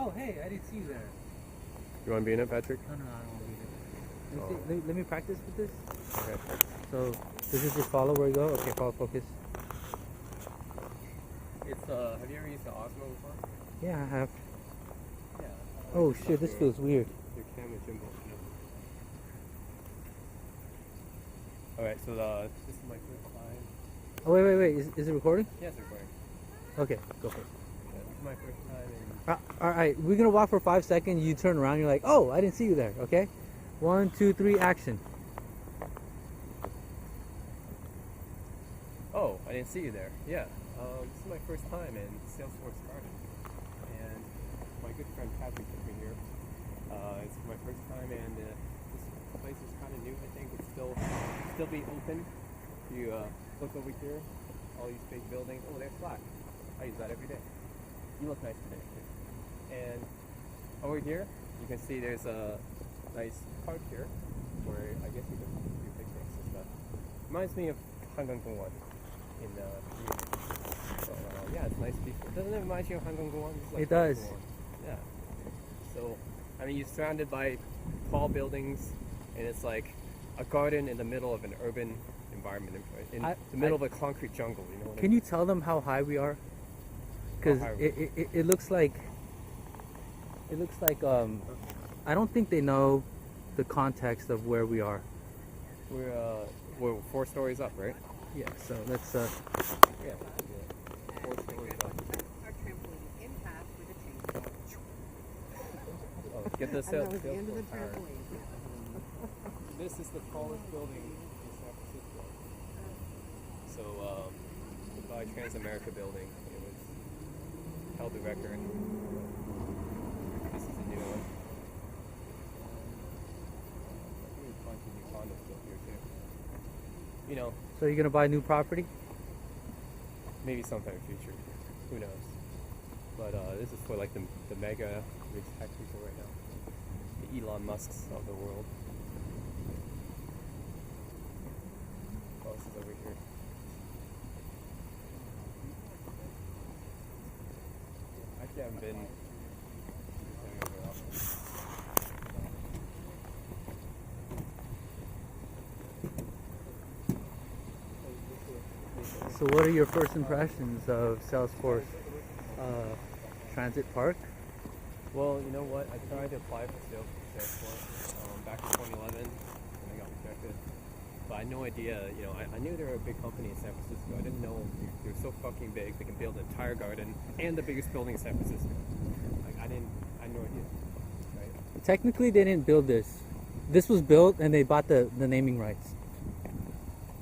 Oh, hey, I didn't see you there. You want to be in it, Patrick? No, I don't want to be there. Let me practice with this. Okay. So, does it just follow where you go? Okay, follow focus. It's have you ever used the Osmo before? Yeah, I have. Yeah. Oh shit, this feels weird. Your camera gimbal. Alright, so this is my first time. Oh, wait. Is it recording? Yeah, it's recording. Okay, go for it. Yeah, this is my first time in... Alright, we're gonna walk for 5 seconds. You turn around, you're like, oh, I didn't see you there, okay? 1, 2, 3, action. Oh, I didn't see you there. Yeah. This is my first time in Salesforce Garden. And my good friend Patrick took me here. It's my first time, and this place is kind of new. I think it's still be open. You look over here, all these big buildings. Oh, there's Slack. I use that every day. You look nice today too. And over here, you can see there's a nice park here, where I guess you can do picnics and stuff. Reminds me of Hangang-gongwon in the community. So yeah, it's nice people. Doesn't it remind you of Hangang-gongwon? Like it does. Yeah. So I mean, you're surrounded by tall buildings, and it's like a garden in the middle of an urban environment, in the middle of a concrete jungle. You know what I mean? Can you tell them how high we are? Because it looks like I don't think they know the context of where we are. We're 4 stories up, right? Yeah. So let's. Yeah. 4 stories up. Our trampoline impact with a chainsaw. Oh, get this And out. that was the end of the trampoline. This is the tallest building in San Francisco. So, by Transamerica building, it was held the record. This is a new one. There's a bunch of new condos built here too. You know, So you're gonna buy new property? maybe sometime in the future. Who knows? But this is for like the mega rich tech people right now. The Elon Musks of the world. Oh, this is over here. Actually, I haven't been over often. So what are your first impressions of Salesforce Transit Park? Well, you know what? I tried to apply for Salesforce back in 2011, and I got rejected. But I had no idea, you know, I knew they were a big company in San Francisco. I didn't know they were so fucking big. They can build an entire garden and the biggest building in San Francisco. Like, I had no idea. Right? Technically, they didn't build this. This was built, and they bought the naming rights.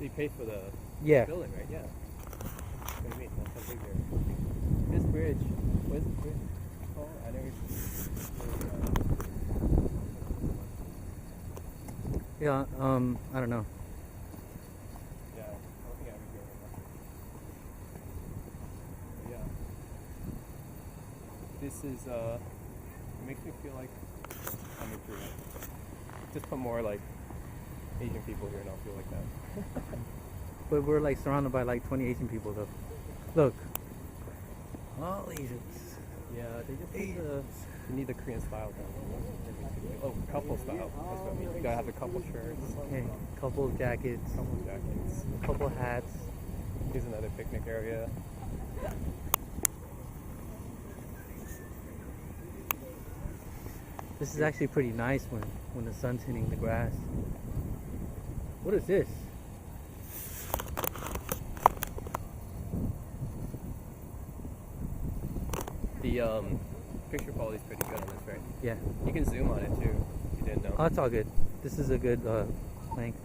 They paid for the building, right? Yeah. What do you mean? That's how big they are. This bridge, what is this bridge called? I never Yeah, I don't know. Yeah, I don't think I ever hear of that. But yeah. This is, it makes me feel like I'm in Korea. Just put more, like, Asian people here and I'll feel like that. But we're like surrounded by like 20 Asian people though. Look. All Asians. Yeah, they just need the Korean style though. Oh, couple style. That's what I mean. You gotta have the couple shirts. Okay, couple jackets. Couple jackets. Couple hats. Here's another picnic area. This is actually pretty nice when the sun's hitting the grass. What is this? The picture quality is pretty good on this, right? Yeah. You can zoom on it too. If you didn't know. Oh, it's all good. This is a good length.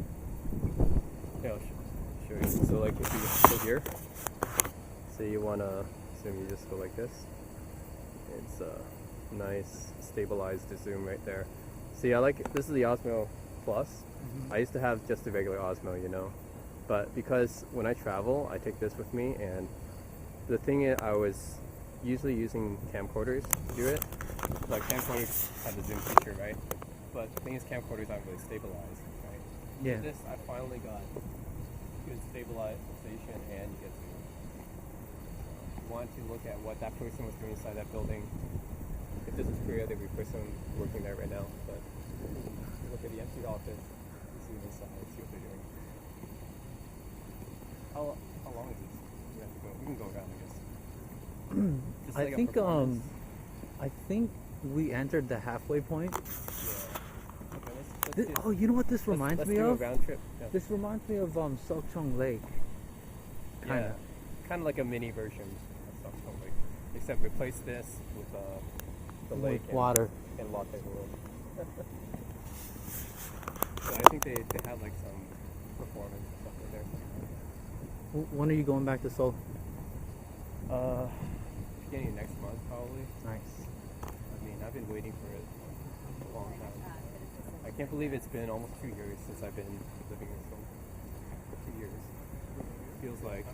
Yeah, I'll show you. So like if you go here, say you wanna zoom, you just go like this. It's nice, stabilized to zoom right there. See, I like it. This is the Osmo Plus. I used to have just the regular Osmo, you know, but because when I travel, I take this with me, and the thing is, I was usually using camcorders to do it. Like camcorders have the zoom feature, right? But the thing is, camcorders aren't really stabilized, right? Yeah. With this, I finally got good stabilization, and you get to want to look at what that person was doing inside that building. If this is there'd be a person working there right now, but look at the empty office, see inside, see what they're doing. How long is this? We have to go. We can go around, I guess. Just I like a think performance. I think we entered the halfway point. Yeah. Okay, let's This, do, oh, you know what this reminds let's me do of? a round trip. Yeah. This reminds me of Sokchong Lake. Kinda. Yeah. Kind of like a mini version of something like, except replace this with the lake With water. and Latte World. So I think they have like some performance and stuff in there. When are you going back to Seoul? Beginning of next month probably. Nice. I mean, I've been waiting for it a long time. I can't believe it's been almost 2 years since I've been living in Seoul. 2 years. Feels like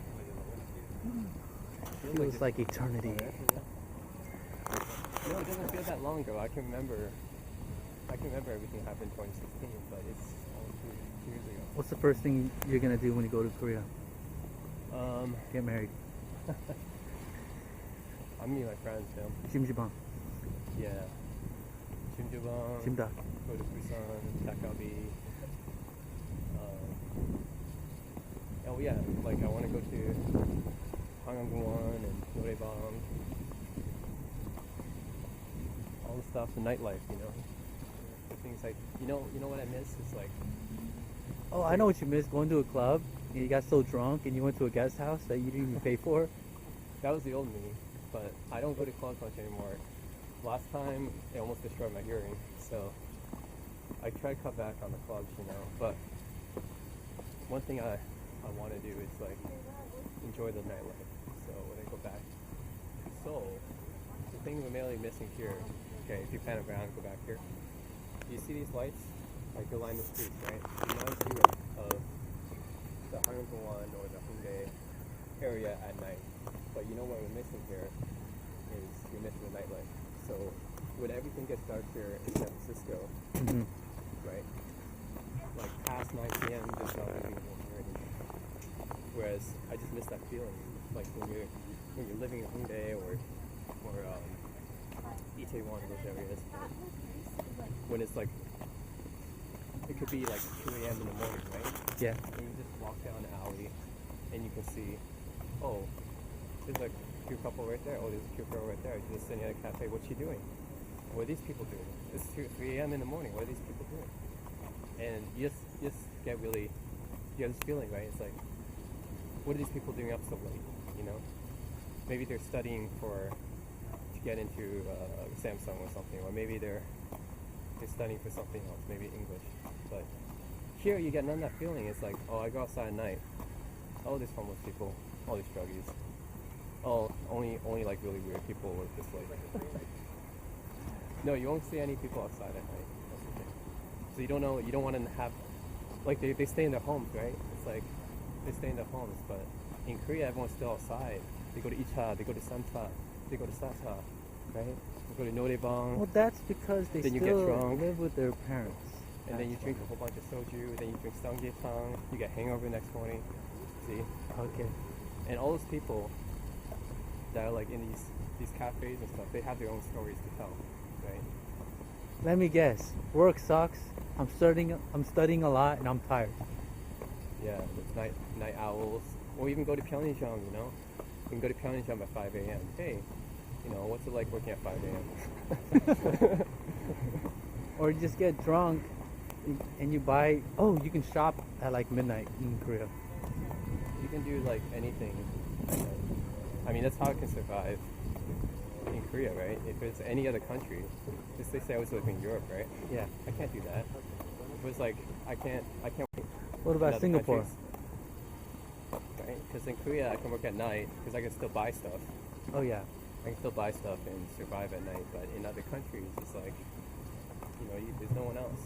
Feels like eternity. No, it doesn't feel that long ago. I can remember everything happened in 2016, but it's almost 2 years ago. What's the first thing you're gonna do when you go to Korea? Get married. I'm meeting my friends, you know. Jimjibang. Yeah. Jimjubang. Jimdak. Go to Busan, Takabi. Oh yeah, like I want to go to Hangangwon and Noraebang. All the stuff, the nightlife, you know. The things like, you know what I miss is like, Oh, I know what you missed. Going to a club and you got so drunk and you went to a guest house that you didn't even pay for. that was the old me, but I don't go to clubs much anymore. Last time, it almost destroyed my hearing, so I try to cut back on the clubs, you know. But one thing I want to do is like enjoy the nightlife. So when I go back to Seoul, the thing we're mainly missing here. Okay, if you pan around, go back here. You see these lights? Like they line the streets, right? It reminds you of the Hangangwon or the Hongdae area at night. But you know what we're missing here is you're missing the nightlife. So when everything gets dark here in San Francisco, Mm-hmm. right? Like past 9 p.m. there's not really anyone here anymore. Whereas I just miss that feeling. Like when you're living in Hongdae or Itaewon, those areas. When it's like, it could be like 2 a.m. in the morning, right? Yeah. And you just walk down the alley and you can see, oh, there's like a cute couple right there. Oh, there's a cute girl right there. She's just sitting at a cafe. What's she doing? What are these people doing? It's 3 a.m. in the morning. What are these people doing? And you just get really, you have this feeling, right? It's like, what are these people doing up so late? You know? Maybe they're studying to get into Samsung or something, or maybe they're studying for something else, maybe English. But here you get none of that feeling. It's like, oh, I go outside at night. Oh, there's homeless people. All these druggies. Oh, only like really weird people work this late. No, you won't see any people outside at night. That's the thing. So you don't want to have, like they stay in their homes, right? It's like they stay in their homes, but in Korea everyone's still outside. They go to Icha, they go to Santa, they go to Sasa, right? They go to Noraebang. Well, that's because they Then you still get drunk. live with their parents. And then you drink a whole bunch of soju, then you drink samgyetang, you get hangover next morning. See? Okay. And all those people that are like in these cafes and stuff, they have their own stories to tell, right? Let me guess. Work sucks. I'm studying a lot and I'm tired. Yeah, there's night owls. Or even go to Pyeongjang, you know? You can go to Pyeongjang at 5 a.m. Hey, you know, what's it like working at 5 a.m.? Or you just get drunk and you buy. Oh, you can shop at like midnight in Korea. You can do like anything. I mean, that's how I can survive in Korea, right? If it's any other country, just they say I was living in Europe, right? Yeah. I can't do that. If it was like, I can't What about other Singapore? countries, right? Because in Korea I can work at night because I can still buy stuff. Oh yeah. I can still buy stuff and survive at night. But in other countries, it's like, you know, there's no one else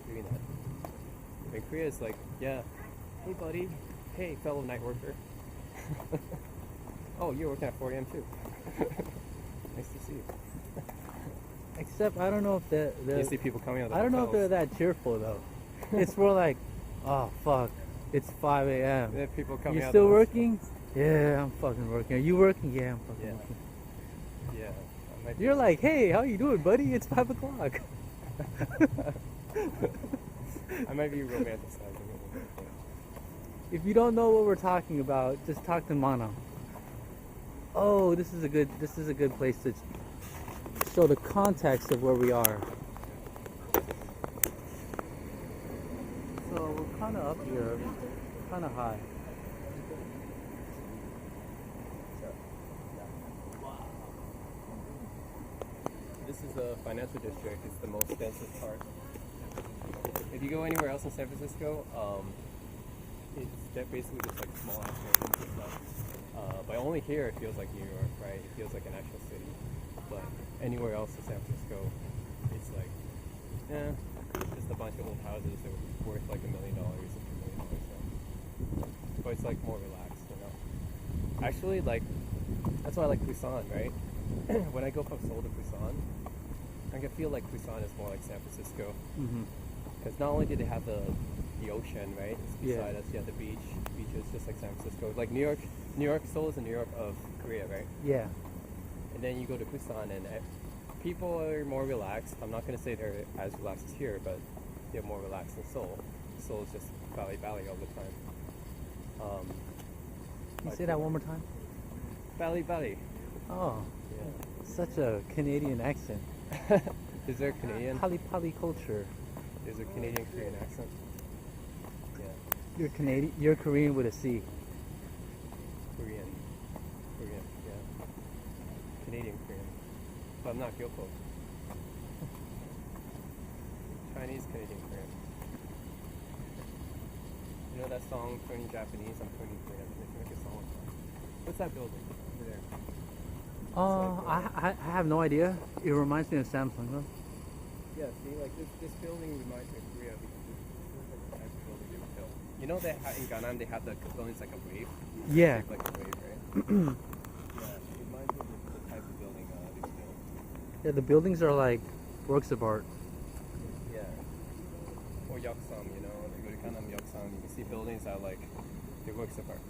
doing that. In Korea, it's like, yeah, hey buddy, hey fellow night worker. Oh, you're working at 4 a.m. too. Nice to see you. Except I don't know if they're You see people coming out of the I don't know if hotels. they're that cheerful though. It's more like, oh fuck, it's 5 a.m. There are people coming You out still of the working? Yeah, I'm fucking working. Are you working? Yeah, I'm fucking Yeah. working. Yeah. Might You're be- like, hey, how you doing, buddy? It's 5 o'clock. I might be romanticizing it a little bit. If you don't know what we're talking about, just talk to Mana. Oh, this is a good place to show the context of where we are. So we're kind of up here, kind of high. This is the financial district. It's the most densest part. If you go anywhere else in San Francisco, it's basically just like small ass buildings and stuff. But only here it feels like New York, right? It feels like an actual city. But anywhere else in San Francisco, it's like, just a bunch of old houses that were worth like $1 million or $2 million. So. But it's like more relaxed, you know. Actually, like, that's why I like Busan, right? When I go from Seoul to Busan, I can feel like Busan is more like San Francisco. Mm-hmm. Because not only do they have the ocean, right? It's Yeah. beside us. You have the beaches, just like San Francisco. Like New York, Seoul is the New York of Korea, right? Yeah. And then you go to Busan, and people are more relaxed. I'm not gonna say they're as relaxed as here, but they're more relaxed than Seoul. Seoul is just valley all the time. Can you say that one more time? Valley. Oh, Yeah. such a Canadian accent. Is there a Canadian? Poly culture. There's a Canadian Korean accent. Yeah. You're Canadian. You're Korean with a C. Korean, yeah. Canadian Korean. But I'm not Gyoko. Chinese Canadian Korean. You know that song, Turning Japanese, I'm Turning Korean? They can make a song. What's that building over there? I have no idea. It reminds me of Samsung, though. Yeah, see, like this building reminds me of Korea because this is like the type of building they would build. You know that in Gangnam they have the buildings like a wave? Yeah. Shaped like a wave, right? Yeah, it reminds me of the type of building they would build. Yeah, the buildings are like works of art. Yeah. Or Yeoksam, you know, you go to Gangnam Yeoksam, you can see buildings that are like, they're works of art.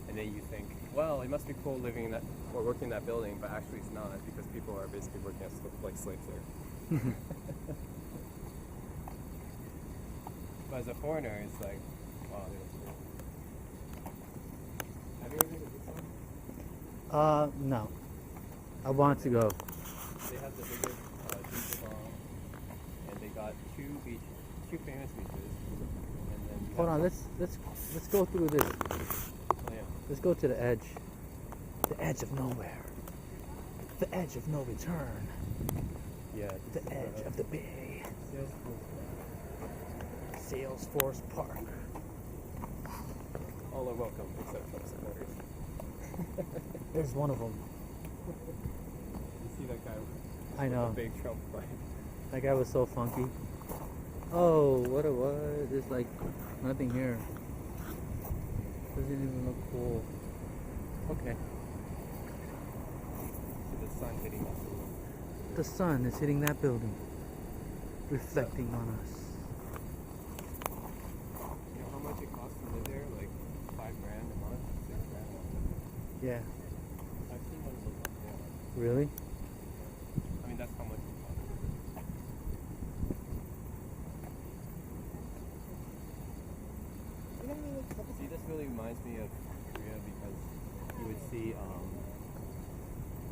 And then you think, well, it must be cool living in that or working in that building, but actually it's not because people are basically working as like slaves there. But as a foreigner, it's like, wow, they look cool. Have you ever been to Busan? No. I want to go. They have the biggest beach and they got two famous beaches. And then you Hold have on, some- let's go through this. Oh, yeah. Let's go to the edge. The edge of nowhere. The edge of no return. Yeah. The edge of the bay. Salesforce Park. All are welcome except Trump supporters. There's one of them. You see that guy I with know. a big Trump flag? That guy was so funky. Oh, what it was. There's like nothing here. Doesn't even look cool. Okay. See the sun hitting us. The sun is hitting that building, reflecting on us. You know how much it costs to live there? Like $5,000 a month, $6,000 a month. Yeah. I've seen one live up there. Really? I mean, that's how much it costs. See, this really reminds me of Korea because you would see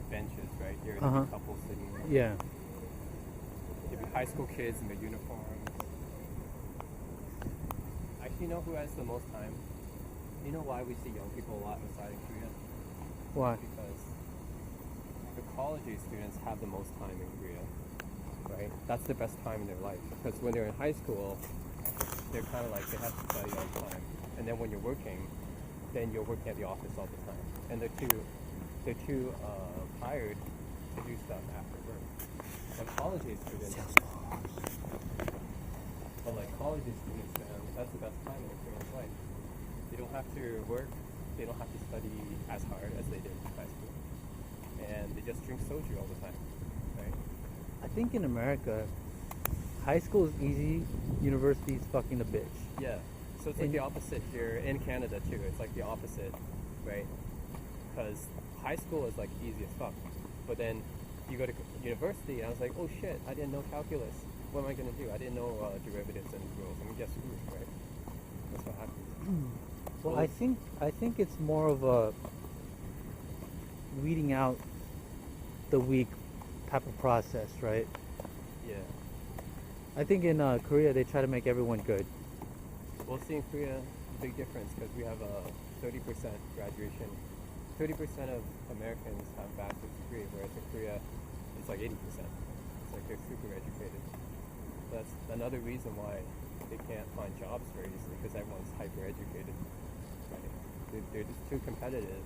benches, right? There would Uh-huh. be couples sitting there. Yeah. There'd be high school kids in their uniforms. Actually, you know who has the most time? You know why we see young people a lot outside in Korea? Why? Because the college age students have the most time in Korea, right? That's the best time in their life. Because when they're in high school, they're kind of like, they have to study all the time. And then when you're working, then you're working at the office all the time. And they're too tired to do stuff after work. But college age students, that's the best time in a Korean's life. They don't have to work, they don't have to study as hard as they did in high school. And they just drink soju all the time, right? I think in America, high school is easy, university is fucking a bitch. Yeah. So it's like the opposite here in Canada too. It's like the opposite, right? Because high school is like easy as fuck. But then you go to university, and I was like, oh shit, I didn't know calculus. What am I gonna do? I didn't know derivatives and rules. I'm gonna get screwed, right? That's what happened. Well, I think it's more of a weeding out the weak type of process, right? Yeah. I think in Korea they try to make everyone good. We'll see in Korea big difference because we have a 30% graduation. 30% of Americans have bachelor's degree, whereas in Korea it's like 80%. It's like they're super educated. That's another reason why they can't find jobs very easily because everyone's hyper educated. Right? They're just too competitive.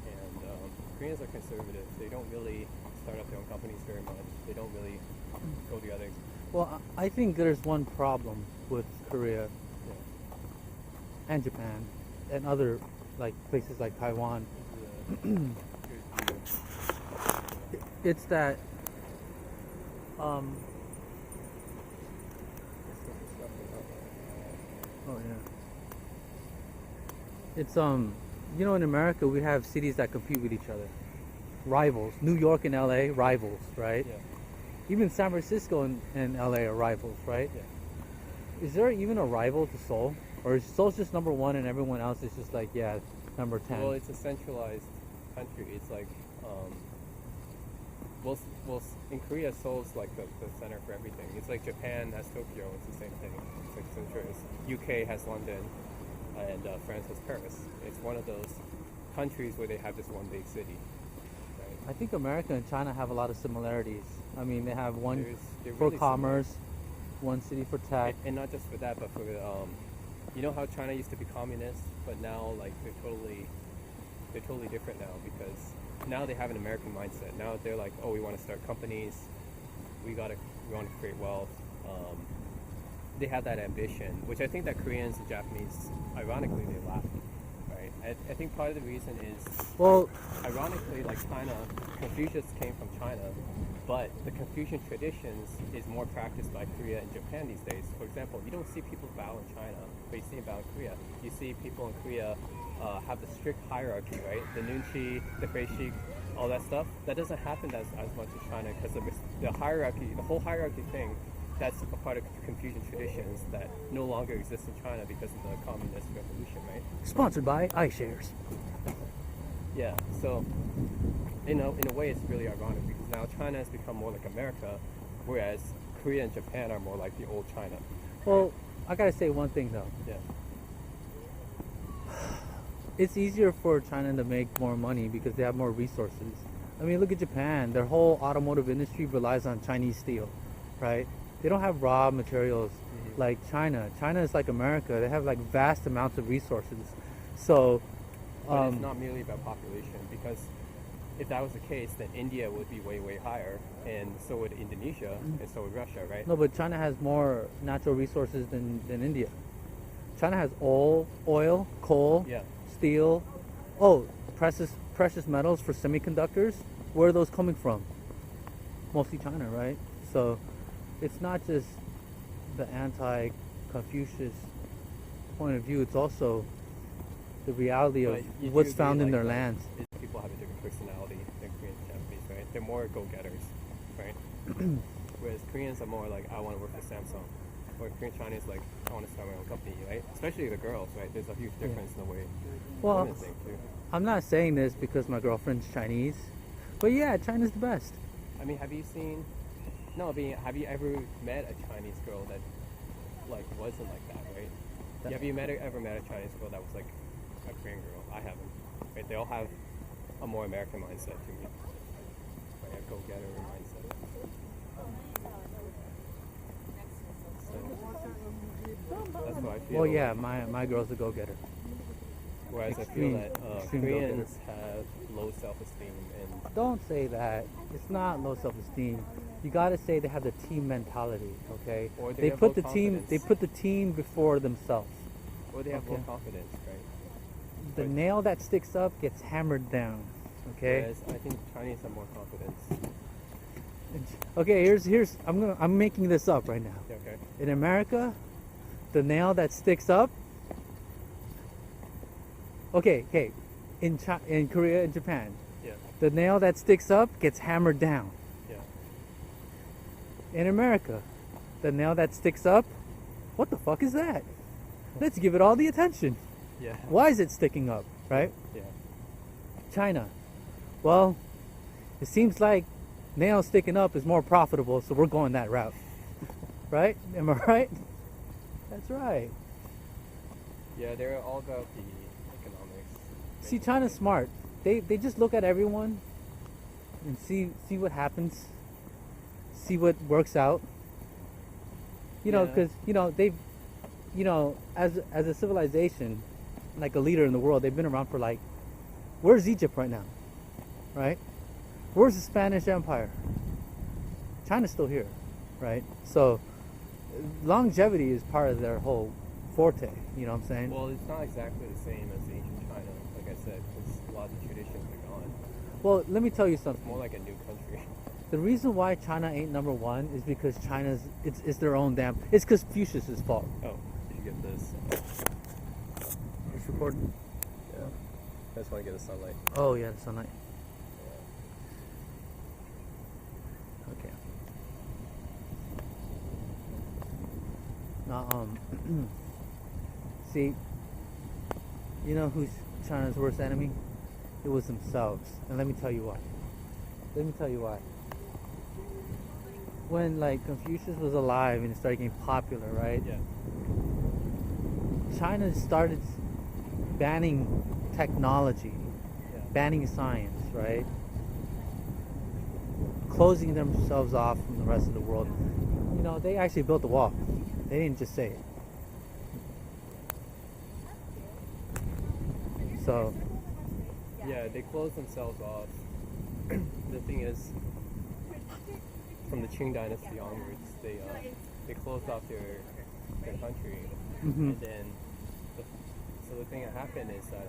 And Koreans are conservative. They don't really start up their own companies very much. They don't really go the other. Well, I think there's one problem with Korea Yeah. and Japan and other like places like Taiwan. It's that oh yeah. It's you know, in America we have cities that compete with each other. Rivals. New York and LA, rivals, right? Yeah. Even San Francisco and LA are rivals, right? Yeah. Is there even a rival to Seoul? Or is Seoul's just number one and everyone else is just like, yeah, number 10? Well, it's a centralized country. It's like, in Korea, Seoul's like the center for everything. It's like Japan has Tokyo. It's the same thing. It's like centralized. UK has London, and France has Paris. It's one of those countries where they have this one big city. Right? I think America and China have a lot of similarities. I mean, they have one They're for really commerce, one city for tech. And not just for that, but for you know how China used to be communist, but now like they're totally different now because now they have an American mindset. Now they're like, oh, we want to start companies, we want to create wealth. They have that ambition, which I think that Koreans and Japanese, ironically, they lack. Right? I think part of the reason is, Well, ironically, like China, Confucius came from China, but the Confucian traditions is more practiced by Korea and Japan these days. For example, you don't see people bow in China, but you see bow in Korea. You see people in Korea have the strict hierarchy, right? The nunchi, the feishik, all that stuff. That doesn't happen as much in China because of the hierarchy, the whole hierarchy thing. That's a part of Confucian traditions that no longer exists in China because of the communist revolution, right? sponsored by iShares. Yeah, so in a way it's really ironic because now China has become more like America, whereas Korea and Japan are more like the old China. Well, I gotta say one thing though. Yeah. It's easier for China to make more money because they have more resources. I mean, look at Japan. Their whole automotive industry relies on Chinese steel, right? They don't have raw materials like China. China is like America. They have like vast amounts of resources. So, But it's not merely about population because if that was the case, then India would be way, way higher, and so would Indonesia, and so would Russia, right? no, but China has more natural resources than India. China has oil, coal, Yeah. steel, precious metals for semiconductors. Where are those coming from? Mostly China, right? So it's not just the anti-Confucius point of view, it's also the reality of But you what's do found agree, in their like, lands. People have a different personality than Koreans and Japanese, right? They're more go-getters, right? Whereas Koreans are more like, I want to work for Samsung. Or Korean Chinese like, I want to start my own company, right? Especially the girls, right? There's a huge difference in the way Well, women think too. I'm not saying this because my girlfriend's Chinese, but yeah, China's the best. I mean, have you ever met a Chinese girl that like wasn't like that, right? Have you ever met a Chinese girl that was like a Korean girl? I haven't. Right? They all have a more American mindset to me. Like a go-getter mindset. So, that's what I feel. Well, yeah, my girl's a go-getter. Whereas I feel that extreme Koreans have low self-esteem and Don't say that. It's not low self-esteem. You gotta say they have the team mentality, okay? Or they They have put low the team. confidence. They put the team before themselves. or they have low Okay. confidence, right? The Right. nail that sticks up gets hammered down, okay? Whereas I think Chinese have more confidence. Okay, here's I'm making this up right now. Yeah, okay. In America, the nail that sticks up. Okay, in Korea and Japan, Yeah. The nail that sticks up gets hammered down. Yeah. In America, the nail that sticks up, what the fuck is that? Let's give it all the attention. Yeah. Why is it sticking up, right? Yeah. China. Well, it seems like nail sticking up is more profitable, so we're going that route. Right? Am I right? That's right. Yeah, they're all about the economics. See, China's smart. They just look at everyone and see what happens. See what works out. You know, Yeah. because they've, as a civilization, like a leader in the world, they've been around for like, where's Egypt right now? Right? Where's the Spanish Empire? China's still here, right? So longevity is part of their whole forte. You know what I'm saying? Well, it's not exactly the same as ancient China, like I said, because a lot of the traditions are gone. Well, let me tell you It's something. more like a new country. The reason why China ain't number one is because it's their own damn. It's Confucius' fault. Oh, did you get this? It's recording. Yeah. I just want to get the sunlight. Oh yeah, the sunlight. Okay. Now, see, you know who's China's worst enemy? It was themselves, and let me tell you why. When like Confucius was alive and it started getting popular, right? Yeah. China started banning technology, Yeah. banning science, right? Closing themselves off from the rest of the world. You know, they actually built the wall. They didn't just say it. So, Yeah, they closed themselves off. The thing is, from the Qing dynasty onwards, they closed off their country, mhm. and then so the thing that happened is that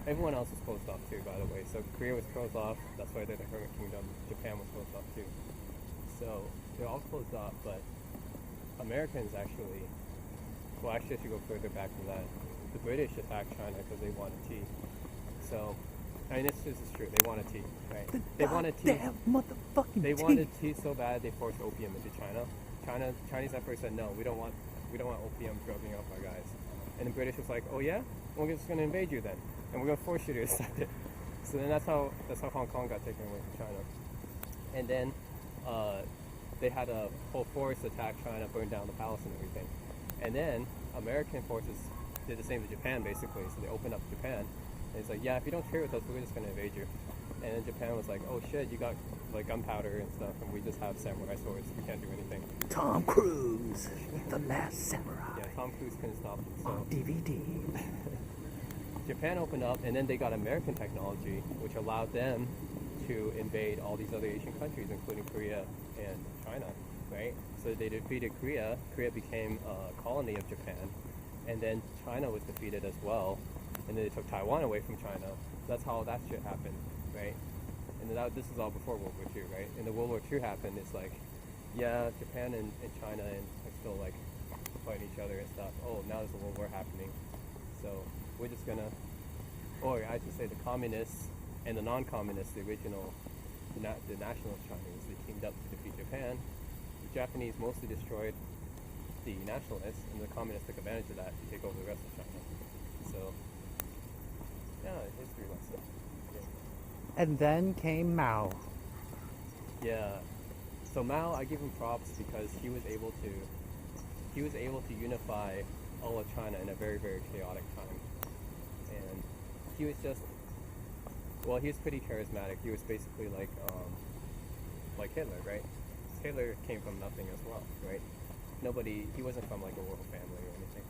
everyone else was closed off too. By the way, so Korea was closed off. That's why they're the Hermit Kingdom. Japan was closed off too. So they're all closed off, but Americans actually. Well, actually, I should go further back than that. The British attacked China because they wanted tea. So, I mean, this is true. They wanted tea, right? They wanted tea. Damn motherfucking They tea. wanted tea so bad they forced opium into China. Chinese at first said no, we don't want opium drugging up our guys. And the British was like, oh yeah, we're just gonna invade you then, and we're gonna force you to accept it. So then that's how Hong Kong got taken away from China. And then they had a whole force attack China, burn down the palace and everything. And then American forces did the same to Japan basically. So they opened up Japan. And it's like, yeah, if you don't trade with us, we're just gonna invade you. And then Japan was like, oh shit, you got like gunpowder and stuff, and we just have samurai swords. We can't do anything. Tom Cruise, The Last Samurai. Yeah, Tom Cruise couldn't stop them. So On DVD. Japan opened up, and then they got American technology, which allowed them to invade all these other Asian countries, including Korea and China, right? So they defeated Korea. Korea became a colony of Japan, and then China was defeated as well. And then they took Taiwan away from China. That's how that shit happened, right? And then this is all before World War II, right? And the World War II happened. It's like, yeah, Japan and China are still like fighting each other and stuff. Oh, now there's a World War happening. So we're just gonna, or I should say the communists and the non-communists, the original, the nationalist Chinese, they teamed up to defeat Japan. The Japanese mostly destroyed the nationalists, and the communists took advantage of that to take over the rest of China. So, yeah, history lesson. And then came Mao. Yeah. So Mao, I give him props because he was able to unify all of China in a very, very chaotic time. And he was just, well, he was pretty charismatic. He was basically like Hitler, right? Hitler came from nothing as well, right? He wasn't from like a royal family or anything.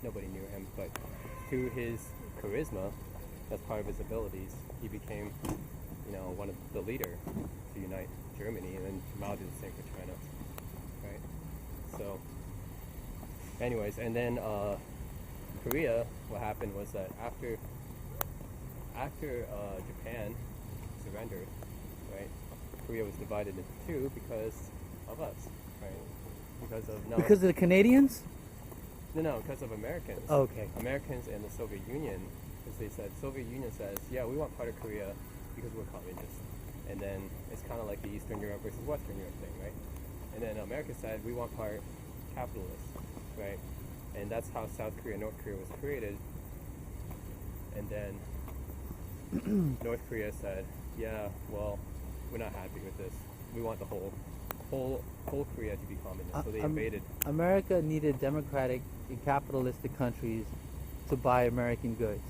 Nobody knew him, but through his charisma, as part of his abilities, he became, one of the leader to unite Germany, and then Mao did the same for China, right? So, anyways, and then Korea, what happened was that after Japan surrendered, right, Korea was divided into two because of us, right? Because of the Canadians? No, because of Americans. Oh, okay. Americans and the Soviet Union, as they said, Soviet Union says, yeah, we want part of Korea because we're communists. And then it's kind of like the Eastern Europe versus Western Europe thing, right? And then America said, we want part capitalist, right? And that's how South Korea, North Korea was created. And then North Korea said, yeah, well, we're not happy with this. We want the whole Korea to be communist. So they invaded. America needed democratic and capitalistic countries to buy American goods,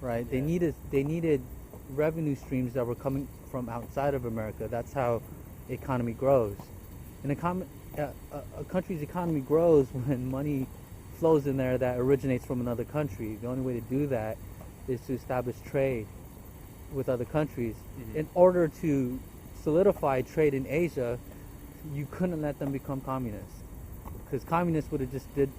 right? Yeah. They needed revenue streams that were coming from outside of America. That's how the economy grows. And a country's economy grows when money flows in there that originates from another country. The only way to do that is to establish trade with other countries. Mm-hmm. In order to solidify trade in Asia, you couldn't let them become communists, because communists would have just did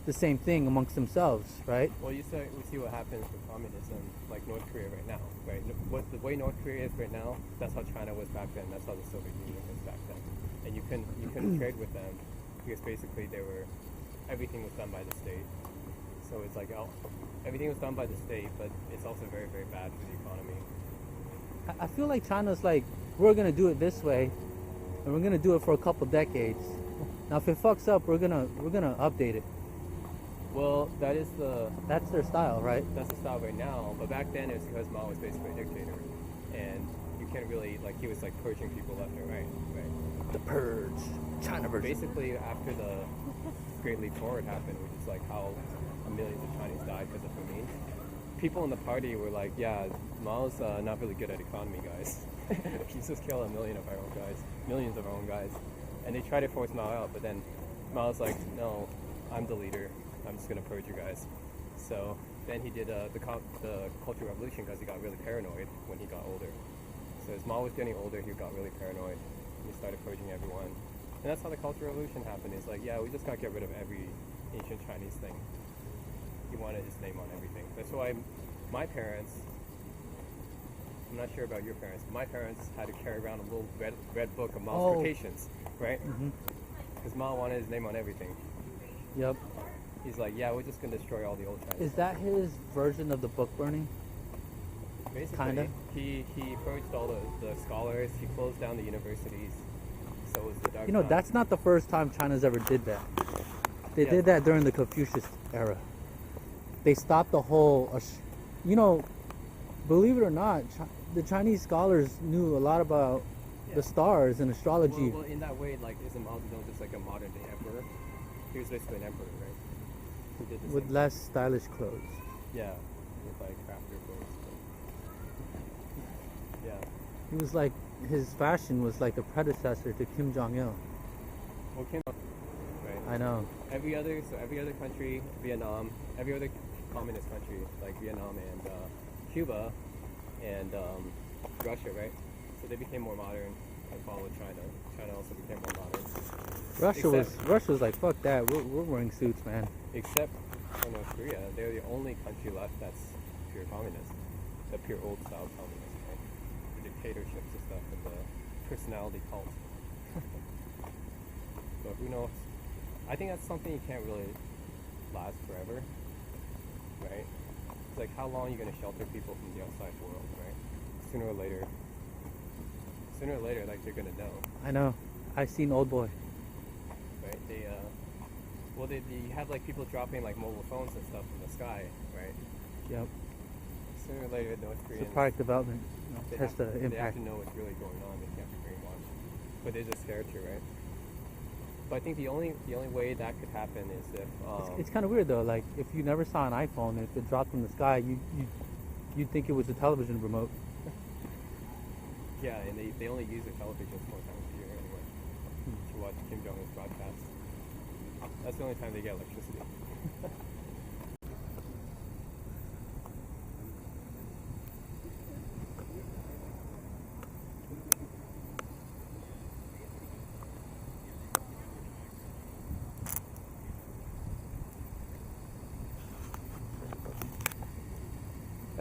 the same thing amongst themselves, right? Well, we see what happens with communism, like North Korea right now, right? The way North Korea is right now, that's how China was back then. That's how the Soviet Union was back then. And you couldn't trade with them because basically everything was done by the state. So it's like, everything was done by the state, but it's also very, very bad for the economy. I feel like China's like, we're gonna do it this way, and we're gonna do it for a couple decades. Now, if it fucks up, we're gonna update it. Well, that's their style, right? That's the style right now. But back then, it's because Mao was basically a dictator, and you can't really he was like purging people left and right. The purge, China version. Basically, after the Great Leap Forward happened, which is like how millions of Chinese died because of famine, people in the party were like, yeah, Mao's not really good at economy, guys. He's just killed millions of our own guys. And they tried to force Mao out, but then Mao's like, no, I'm the leader. I'm just going to purge you guys. So then he did the Cultural Revolution because he got really paranoid when he got older. So as Mao was getting older, he got really paranoid. He started purging everyone. And that's how the Cultural Revolution happened. It's like, yeah, we just got to get rid of every ancient Chinese thing. He wanted his name on everything. That's why my parents, I'm not sure about your parents, but my parents had to carry around a little red book of Mao's quotations, right? Because Mao wanted his name on everything. Yep. He's like, yeah, we're just going to destroy all the old Chinese. Is that his version of the book burning? Basically, Kinda. He purged all the scholars. He closed down the universities. So was the dark You know, time. that's not the first time China's ever did that. They did that during the Confucius era. They stopped the whole, believe it or not, the Chinese scholars knew a lot about the stars and astrology. Well, in that way, isn't Mao Zedong just like a modern day emperor? He was basically an emperor, right? Who did the With same less stylish clothes. Yeah, with craftier clothes. Yeah. He was like, his fashion was like the predecessor to Kim Jong-il. Well, right? I know. Every other country, Vietnam, every other communist country like Vietnam and Cuba and Russia, right? So they became more modern and followed China. China also became more modern. Russia was like, fuck that. We're wearing suits, man. Except for North Korea, they're the only country left that's pure communist, the pure old style communist, right? The dictatorships and stuff, and the personality cult. But who knows? I think that's something you can't really last forever, right? It's like, how long are you going to shelter people from the outside world, right? Sooner or later, they're going to know. I know. I've seen Old Boy. Right? They have people dropping mobile phones and stuff from the sky, right? Yep. Sooner or later, North It's Koreans, a product development. they Test have the they have impact. to know what's really going on. They can't be brainwashed, but they're just scared to, right? But I think the only way that could happen is if It's kind of weird though. Like, if you never saw an iPhone, if it dropped from the sky, you'd think it was a television remote. yeah, and they only use their televisions 4 times a year anyway to watch Kim Jong-un's broadcasts. That's the only time they get electricity.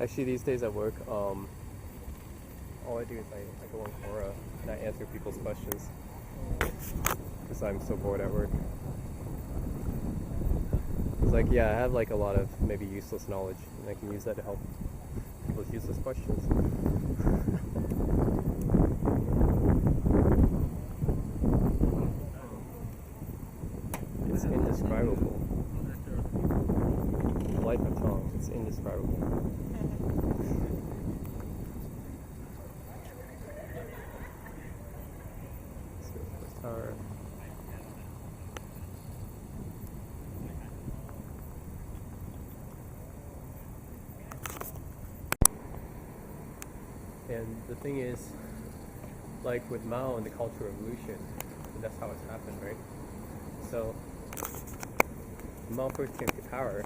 Actually, these days at work, all I do is I go on Quora and I answer people's questions because I'm so bored at work. It's I have a lot of maybe useless knowledge, and I can use that to help with useless questions. It's indescribable. Life of Tom, it's indescribable. This tower. And the thing is, like with Mao and the Cultural Revolution, that's how it's happened, right? So, when Mao first came to power,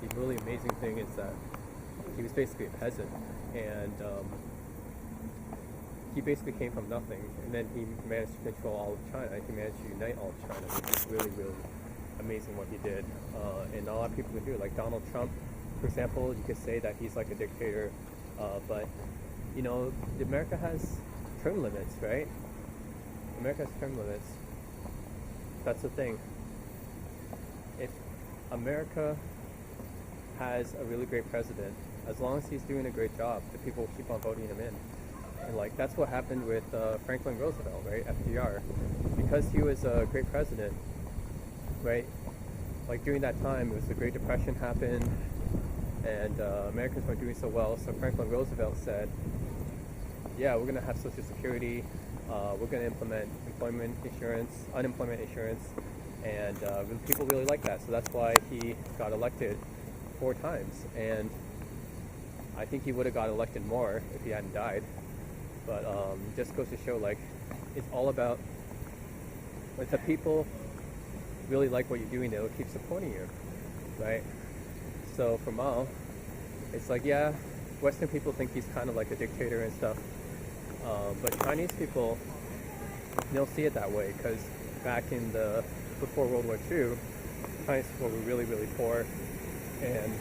the really amazing thing is that he was basically a peasant, and he basically came from nothing, and then he managed to control all of China. He managed to unite all of China, which is really, really amazing what he did. And a lot of people here, like Donald Trump, for example, you could say that he's like a dictator, but you know, America has term limits, right? America has term limits. That's the thing. If America has a really great president, as long as he's doing a great job, the people will keep on voting him in. And like that's what happened with Franklin Roosevelt, right? FDR, because he was a great president, right? Like during that time, it was the Great Depression happened, and Americans weren't doing so well. So Franklin Roosevelt said, "Yeah, we're gonna have Social Security. We're gonna implement unemployment insurance," and people really like that. So that's why he got elected 4 times, and I think he would have got elected more if he hadn't died. But just goes to show, like, it's all about, if the people really like what you're doing, they'll keep supporting you, right? So for Mao, it's like, yeah, Western people think he's kind of like a dictator and stuff, but Chinese people, they'll see it that way, because back in before World War II, Chinese people were really, really poor, and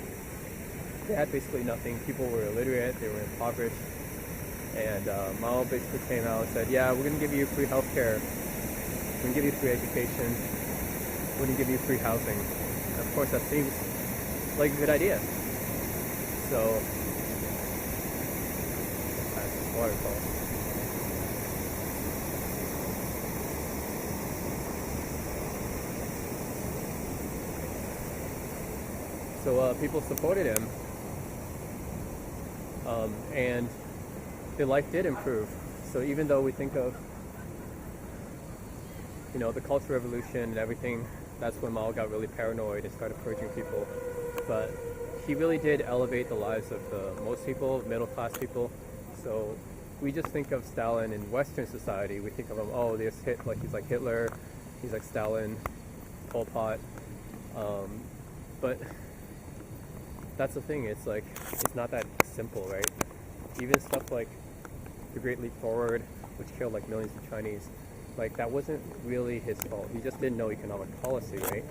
they had basically nothing. People were illiterate, they were impoverished, and Mao basically came out and said, yeah, we're going to give you free healthcare, we're going to give you free education, we're going to give you free housing. And of course, that seems like a good idea. So, that's this waterfall. So people supported him, and their life did improve. So even though we think of, you know, the Cultural Revolution and everything, that's when Mao got really paranoid and started purging people. But he really did elevate the lives of most people, middle class people. So we just think of Stalin in Western society. We think of him, oh, he's like Hitler, he's like Stalin, Pol Pot. But that's the thing. It's like, it's not that simple, right? Even stuff like the Great Leap Forward, which killed like millions of Chinese, like that wasn't really his fault. He just didn't know economic policy, right?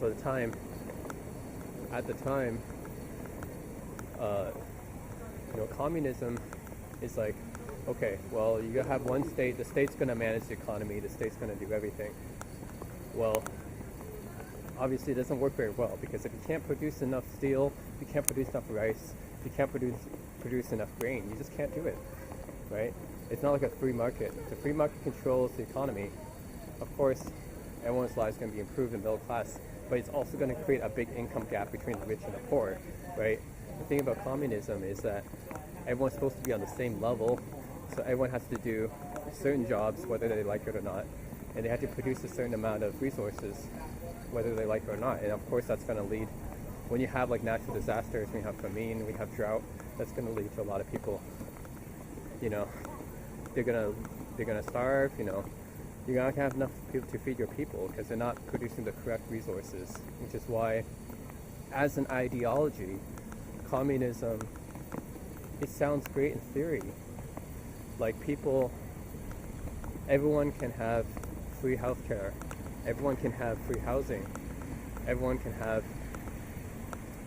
So at the time, you know, communism is like, okay, well, you have one state, the state's going to manage the economy, the state's going to do everything. Well, obviously it doesn't work very well, because if you can't produce enough steel, you can't produce enough rice, you can't produce enough grain, you just can't do it, right? It's not like a free market. If the free market controls the economy, of course, everyone's lives is going to be improved in middle class, but it's also going to create a big income gap between the rich and the poor, right? The thing about communism is that everyone's supposed to be on the same level, so everyone has to do certain jobs, whether they like it or not, and they have to produce a certain amount of resources, whether they like it or not. And of course, that's going to lead, when you have like natural disasters, when you have famine, we have drought, that's going to lead to a lot of people, you know, they're gonna starve, you know. You're not gonna have enough people to feed your people because they're not producing the correct resources, which is why, as an ideology, communism, it sounds great in theory. Like everyone can have free healthcare, everyone can have free housing, everyone can have,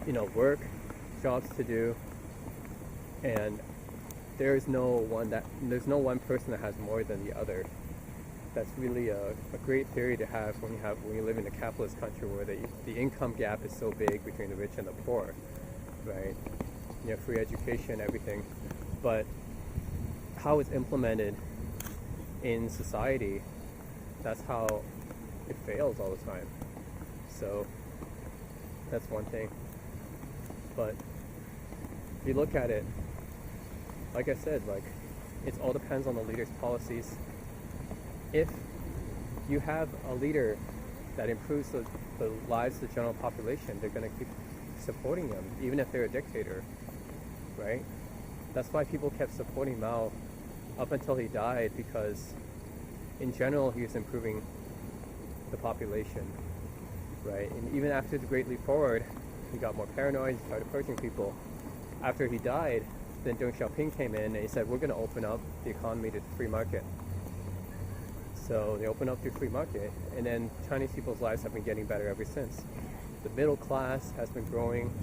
you know, work, jobs to do, and there's no one person that has more than the other. That's really a great theory to have when you live in a capitalist country where the income gap is so big between the rich and the poor, right? free education, everything. But how it's implemented in society, that's how it fails all the time. So that's one thing. But if you look at it, like I said, like it all depends on the leader's policies. If you have a leader that improves the lives of the general population, they're going to keep supporting them, even if they're a dictator, right? That's why people kept supporting Mao up until he died, because in general he was improving the population, right? And even after the Great Leap Forward, he got more paranoid, he started purging people. After he died, then Deng Xiaoping came in and he said, we're going to open up the economy to the free market. So they opened up to free market, and then Chinese people's lives have been getting better ever since. The middle class has been growing,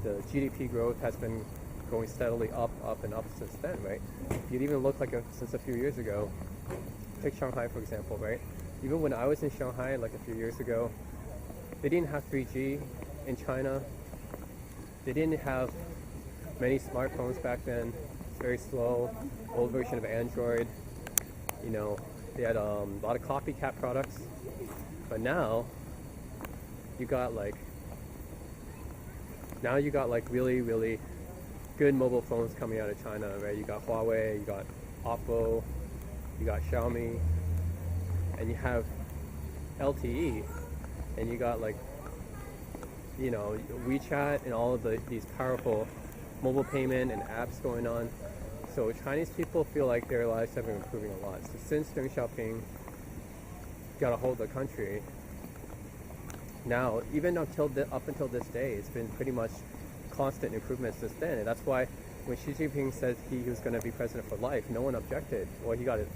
the GDP growth has been going steadily up, and up since then, right? You'd even look like since a few years ago, take Shanghai for example, right? Even when I was in Shanghai like a few years ago, they didn't have 3G in China. They didn't have many smartphones back then. It's very slow, old version of Android. You know, they had a lot of copycat products. But now you got like really, really good mobile phones coming out of China, right? You got Huawei, you got Oppo, you got Xiaomi, and you have LTE, and you got like, you know, WeChat and all of these powerful mobile payment and apps going on. So Chinese people feel like their lives have been improving a lot. So since Deng Xiaoping got a hold of the country, now even up until this day, it's been pretty much constant improvement since then. And that's why when Xi Jinping said he was going to be president for life, no one objected. Well, he got it.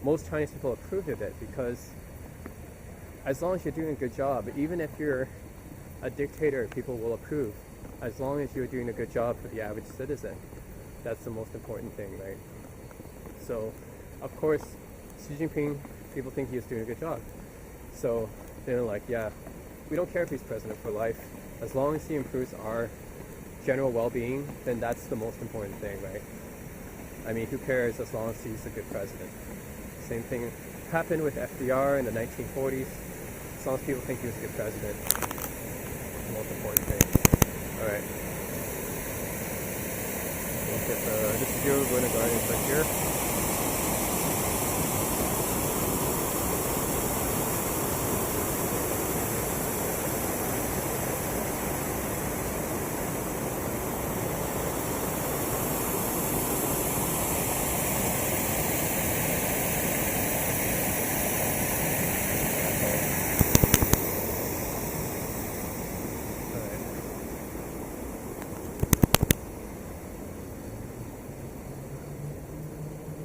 Most Chinese people approved of it, because as long as you're doing a good job, even if you're a dictator, people will approve. As long as you're doing a good job for the average citizen, that's the most important thing, right? So, of course, Xi Jinping, people think he was doing a good job. So they're like, yeah, we don't care if he's president for life. As long as he improves our general well-being, then that's the most important thing, right? I mean, who cares as long as he's a good president? Same thing happened with FDR in the 1940s. As long as people think he was a good president, it's the most important thing. All right. This is your Buena Gardens right here.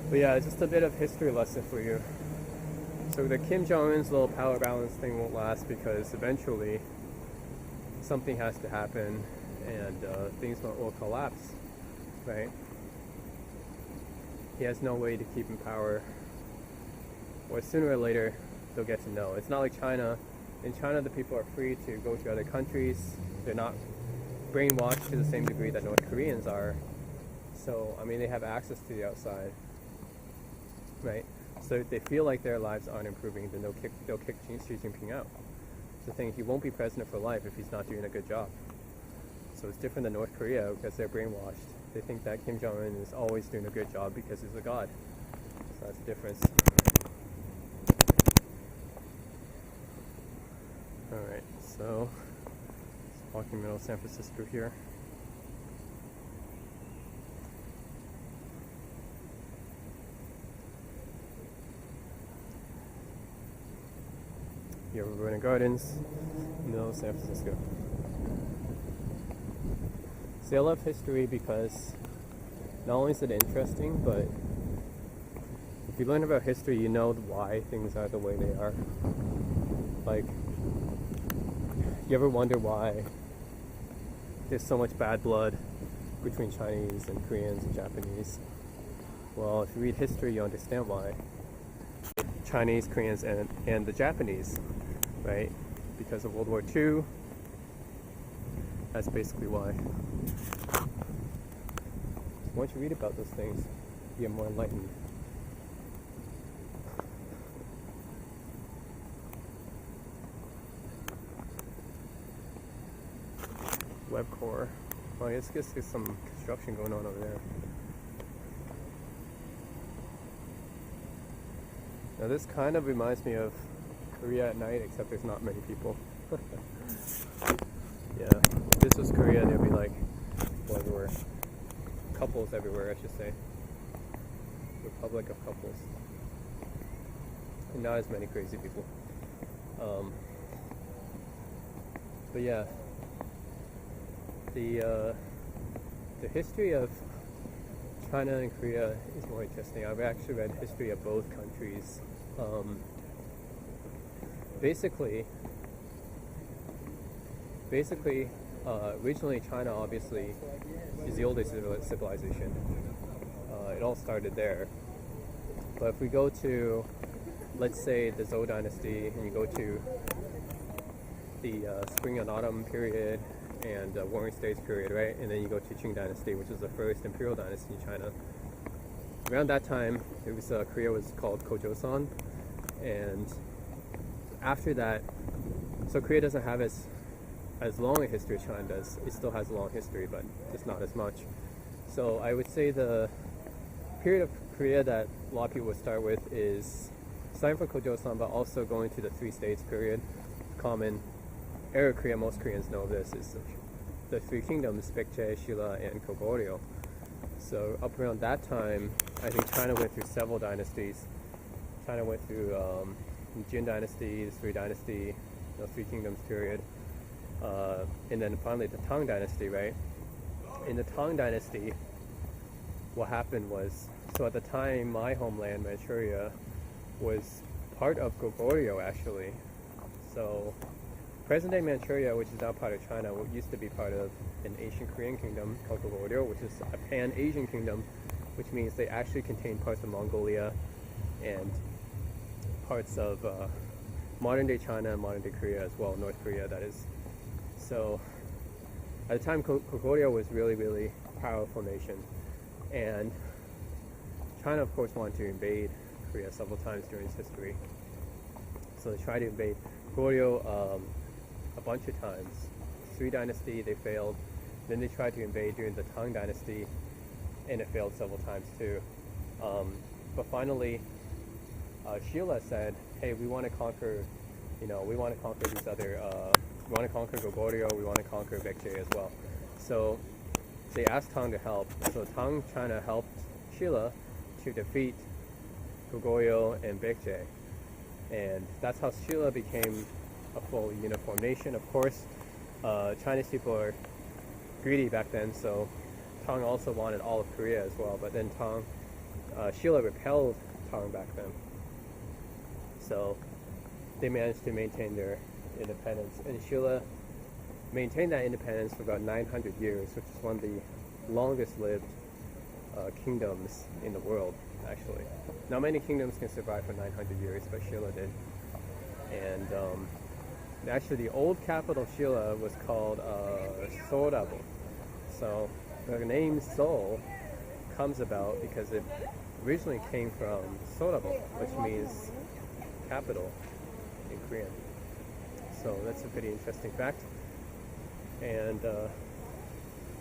But yeah, just a bit of history lesson for you. So the Kim Jong-un's little power balance thing won't last, because eventually something has to happen, and things will collapse, right? He has no way to keep in power, or sooner or later they'll get to know. It's not like China. In China, the people are free to go to other countries. They're not brainwashed to the same degree that North Koreans are. So, I mean, they have access to the outside. Right? So if they feel like their lives aren't improving, then they'll kick Xi Jinping out. The thing, he won't be president for life if he's not doing a good job. So it's different than North Korea, because they're brainwashed. They think that Kim Jong-un is always doing a good job because he's a god. So that's the difference. Alright, so walking middle San Francisco here. Here we're Buena Gardens, middle of San Francisco. See, I love history because not only is it interesting, but if you learn about history, you know why things are the way they are. Like, you ever wonder why there's so much bad blood between Chinese and Koreans and Japanese? Well, if you read history, you understand why. Chinese, Koreans, and the Japanese, right? Because of World War II. That's basically why. once you read about those things, you get more enlightened. Web core. Well, I guess there's some construction going on over there. Now this kind of reminds me of Korea at night, except there's not many people. Yeah, if this was Korea, there'd be like, well, there were couples everywhere, I should say. Republic of couples. And not as many crazy people. But yeah, the history of China and Korea is more interesting. I've actually read history of both countries. Basically, originally China obviously is the oldest civilization. It all started there. But if we go to, let's say, the Zhou dynasty, and you go to the spring and autumn period and Warring States period, right? And then you go to Qing dynasty, which is the first imperial dynasty in China. Around that time, it was Korea was called Kojoseon, and after that, so Korea doesn't have as long a history as China does. It still has a long history, but just not as much. So I would say the period of Korea that a lot of people would start with is starting from Kojoseon, but also going to the Three States period. Common era of Korea, most Koreans know this, is the Three Kingdoms, Baekje, Shilla, and Goguryeo. So up around that time, I think China went through several dynasties. China went through Jin dynasty, the Three Dynasty, the Three Kingdoms period, and then finally the Tang dynasty, right? In the Tang dynasty, what happened was, so at the time, my homeland, Manchuria, was part of Goguryeo, actually. So present-day Manchuria, which is now part of China, what used to be part of an Asian Korean kingdom called Goguryeo, which is a pan-Asian kingdom, which means they actually contain parts of Mongolia and parts of modern-day China and modern-day Korea as well, North Korea, that is. So at the time, Goguryeo was really, really powerful nation, and China, of course, wanted to invade Korea several times during its history. So they tried to invade Goguryeo a bunch of times. Three Dynasty, they failed. Then they tried to invade during the Tang Dynasty, and it failed several times too. But finally, Shilla said, "Hey, we want to conquer, we want to conquer these other. We want to conquer Goguryeo. We want to conquer Baekje as well." So they asked Tang to help. So Tang China helped Shilla to defeat Goguryeo and Baekje, and that's how Shilla became a full uniform nation. Of course, Chinese people are greedy back then, so Tang also wanted all of Korea as well. But then Shilla repelled Tang back then, so they managed to maintain their independence. And Shilla maintained that independence for about 900 years, which is one of the longest-lived kingdoms in the world, actually. Not many kingdoms can survive for 900 years, but Shilla did. And actually, the old capital of Shilla was called Sorabo. So the name Seoul comes about because it originally came from Sorabo, which means capital in Korean. So that's a pretty interesting fact. And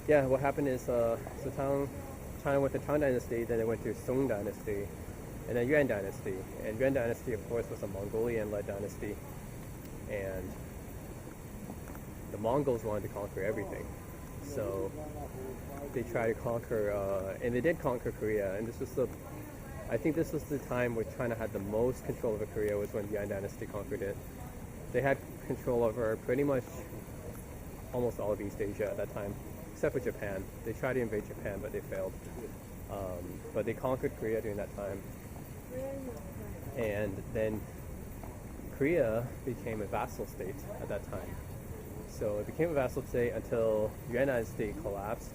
yeah, what happened is China went to Tang Dynasty, then it went to Song Dynasty, and then Yuan Dynasty. And Yuan Dynasty, of course, was a Mongolian-led dynasty, and the Mongols wanted to conquer everything. So they tried to conquer, and they did conquer Korea. And I think this was the time where China had the most control over Korea, was when Yuan Dynasty conquered it. They had control over pretty much almost all of East Asia at that time, except for Japan. They tried to invade Japan, but they failed. But they conquered Korea during that time. And then Korea became a vassal state at that time. So it became a vassal state until Yuan Dynasty collapsed.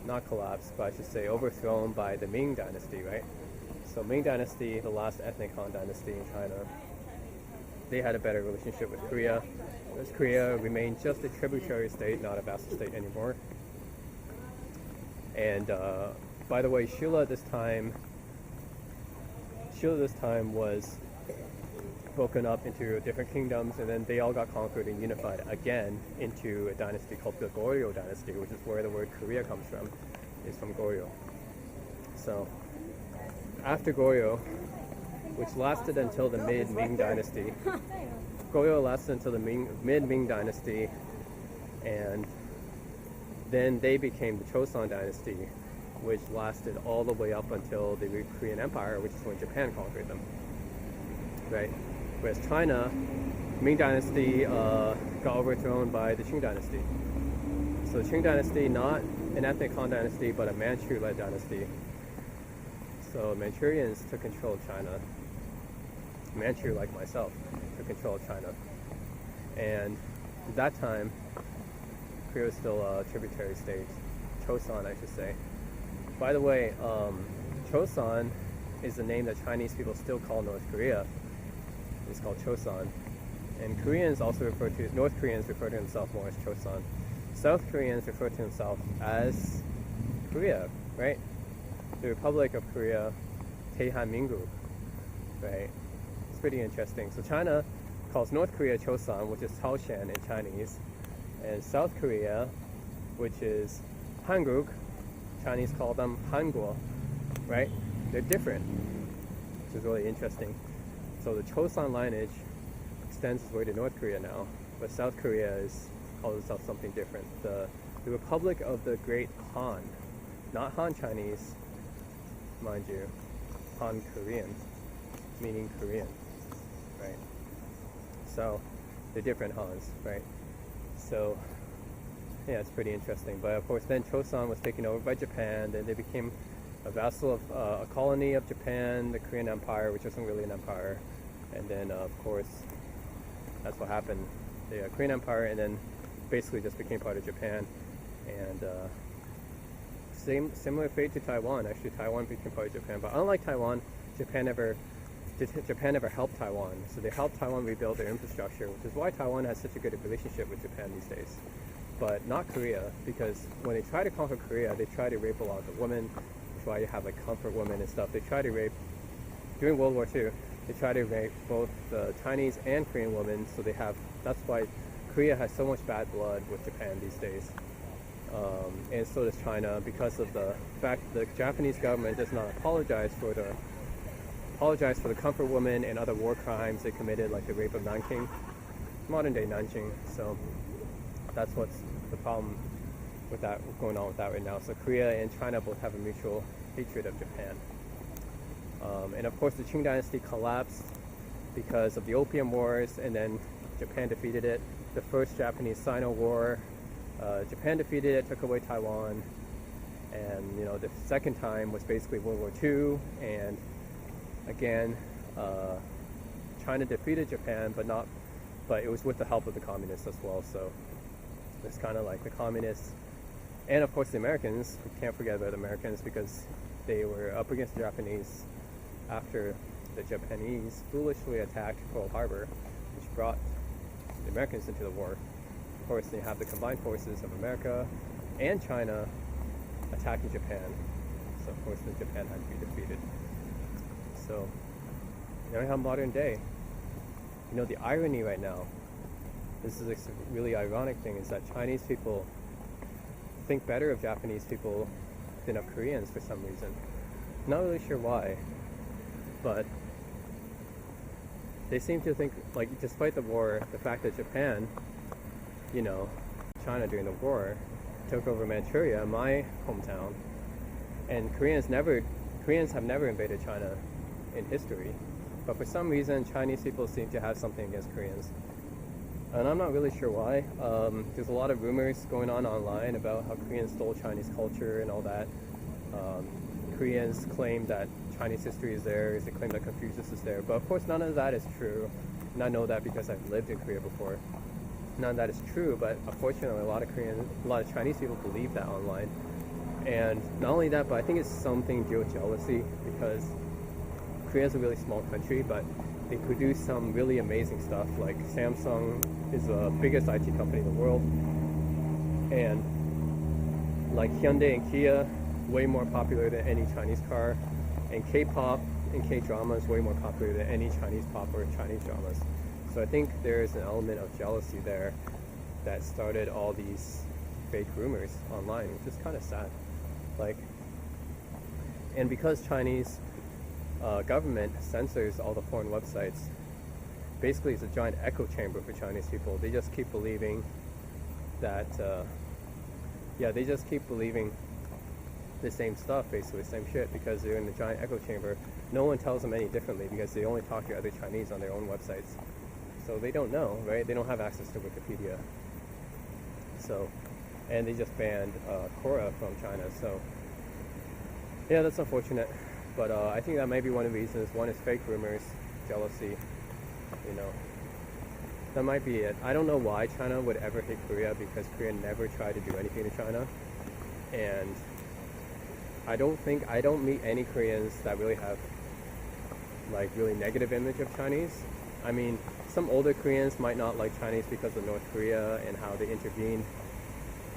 Not collapsed, but I should say overthrown by the Ming Dynasty, right? So Ming Dynasty, the last ethnic Han dynasty in China, they had a better relationship with Korea. As Korea remained just a tributary state, not a vassal state anymore. And by the way, Shilla this time was broken up into different kingdoms, and then they all got conquered and unified again into a dynasty called the Goryeo dynasty, which is where the word Korea comes from, is from Goryeo. So after Goryeo, which lasted until the mid-Ming dynasty, Goryeo lasted until the mid-Ming dynasty, and then they became the Choson dynasty, which lasted all the way up until the Korean Empire, which is when Japan conquered them. Right? Whereas China, Ming dynasty got overthrown by the Qing dynasty. So the Qing dynasty, not an ethnic Han dynasty, but a Manchu-led dynasty. So Manchurians took control of China. Manchu, like myself, took control of China. And at that time, Korea was still a tributary state. Choson, I should say. By the way, Choson is the name that Chinese people still call North Korea. It's called Choson. And Koreans also refer to, North Koreans refer to themselves more as Choson. South Koreans refer to themselves as Korea, right? The Republic of Korea, Taehanmingu, right? It's pretty interesting. So China calls North Korea Choson, which is Taoshan in Chinese, and South Korea, which is Hanguk, Chinese call them Hanguo, right? They're different, which is really interesting. So the Choson lineage extends its way to North Korea now, but South Korea calls itself something different. The Republic of the Great Han, not Han Chinese, mind you, Han Korean, meaning Korean, right? So they're different Hans, right? So yeah, it's pretty interesting. But of course, then Choson was taken over by Japan. Then they became a vassal of a colony of Japan, the Korean Empire, which wasn't really an empire. And then, of course, that's what happened. The Korean Empire, and then basically just became part of Japan. And similar fate to Taiwan. Actually, Taiwan became part of Japan. But unlike Taiwan, Japan never helped Taiwan. So they helped Taiwan rebuild their infrastructure, which is why Taiwan has such a good relationship with Japan these days. But not Korea, because when they try to conquer Korea, they try to rape a lot of the women. They try to have like comfort women and stuff. They try to rape, during World War II, they try to rape both the Chinese and Korean women. So that's why Korea has so much bad blood with Japan these days. And so does China, because of the fact the Japanese government does not apologize for the comfort women and other war crimes they committed, like the rape of Nanking, modern day Nanjing. So that's what's the problem with that, going on with that right now. So Korea and China both have a mutual hatred of Japan. And of course the Qing dynasty collapsed because of the Opium Wars, and then Japan defeated it. The first Japanese-Sino War, Japan defeated it, took away Taiwan, and the second time was basically World War II, and again China defeated Japan, but it was with the help of the communists as well. So it's kind of like the communists, and of course the Americans. We can't forget about the Americans, because they were up against the Japanese after the Japanese foolishly attacked Pearl Harbor, which brought the Americans into the war. Of course, they have the combined forces of America and China attacking Japan. So of course, then Japan had to be defeated. So now we have modern day. The irony right now, this is a really ironic thing, is that Chinese people think better of Japanese people than of Koreans for some reason. Not really sure why, but they seem to think, like, despite the war, the fact that Japan, China during the war, took over Manchuria, my hometown, and Koreans have never invaded China in history, but for some reason Chinese people seem to have something against Koreans, and I'm not really sure why. There's a lot of rumors going on online about how Koreans stole Chinese culture and all that. Koreans claim that Chinese history is theirs, they claim that Confucius is there, but of course none of that is true, and I know that because I've lived in Korea before. None of that is true, but unfortunately a lot of Chinese people believe that online. And not only that, but I think it's something to do with jealousy, because Korea is a really small country, but they produce some really amazing stuff. Like Samsung is the biggest IT company in the world, and like Hyundai and Kia, way more popular than any Chinese car, and K-pop and K-drama is way more popular than any Chinese pop or Chinese dramas. So I think there's an element of jealousy there that started all these fake rumors online, which is kind of sad. Like, and because Chinese government censors all the foreign websites, basically it's a giant echo chamber for Chinese people. They just keep believing that, they just keep believing the same stuff, basically, same shit, because they're in the giant echo chamber. No one tells them any differently because they only talk to other Chinese on their own websites. So they don't know, right? They don't have access to Wikipedia. So, and they just banned Quora from China. So, yeah, that's unfortunate. But I think that might be one of the reasons. One is fake rumors, jealousy, That might be it. I don't know why China would ever hate Korea, because Korea never tried to do anything to China. And I don't meet any Koreans that really have like really negative image of Chinese. I mean, some older Koreans might not like Chinese because of North Korea and how they intervened.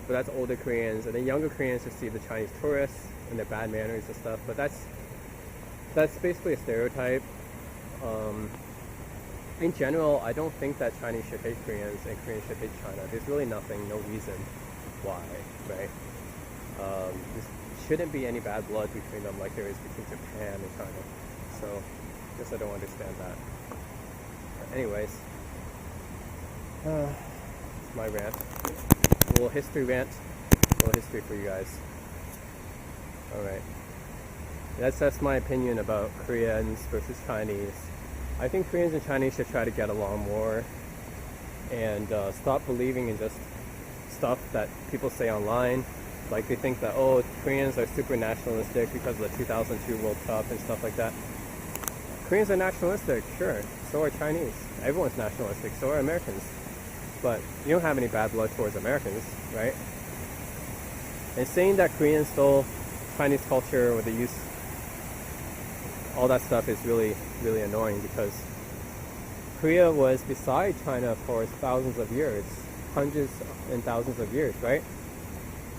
But that's older Koreans. And then younger Koreans just see the Chinese tourists and their bad manners and stuff. But that's basically a stereotype. In general, I don't think that Chinese should hate Koreans and Koreans should hate China. There's really no reason why, right? There shouldn't be any bad blood between them like there is between Japan and China. So, I guess I don't understand that. But anyways, it's my rant. A little history rant. A little history for you guys. Alright. That's my opinion about Koreans versus Chinese. I think Koreans and Chinese should try to get along more and stop believing in just stuff that people say online. Like they think that, oh, Koreans are super nationalistic because of the 2002 World Cup and stuff like that. Koreans are nationalistic, sure. So are Chinese. Everyone's nationalistic. So are Americans. But you don't have any bad blood towards Americans, right? And saying that Koreans stole Chinese culture or they use all that stuff is really, really annoying, because Korea was beside China for thousands of years, hundreds and thousands of years, right?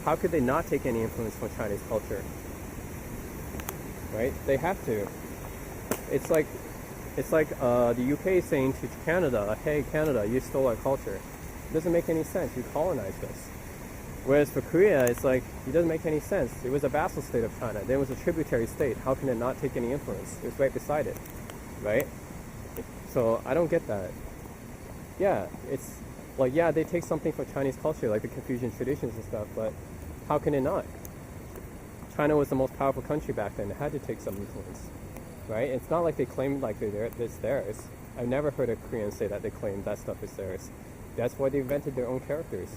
How could they not take any influence from Chinese culture? Right? They have to. It's like the UK saying to Canada, hey Canada, you stole our culture. It doesn't make any sense. You colonized us. Whereas for Korea, it's like, it doesn't make any sense. It was a vassal state of China. Then it was a tributary state. How can it not take any influence? It was right beside it, right? So I don't get that. Yeah, it's like, yeah, they take something from Chinese culture, like the Confucian traditions and stuff, but how can it not? China was the most powerful country back then. It had to take some influence, right? It's not like they claimed like it's theirs. I've never heard a Korean say that they claimed that stuff is theirs. That's why they invented their own characters.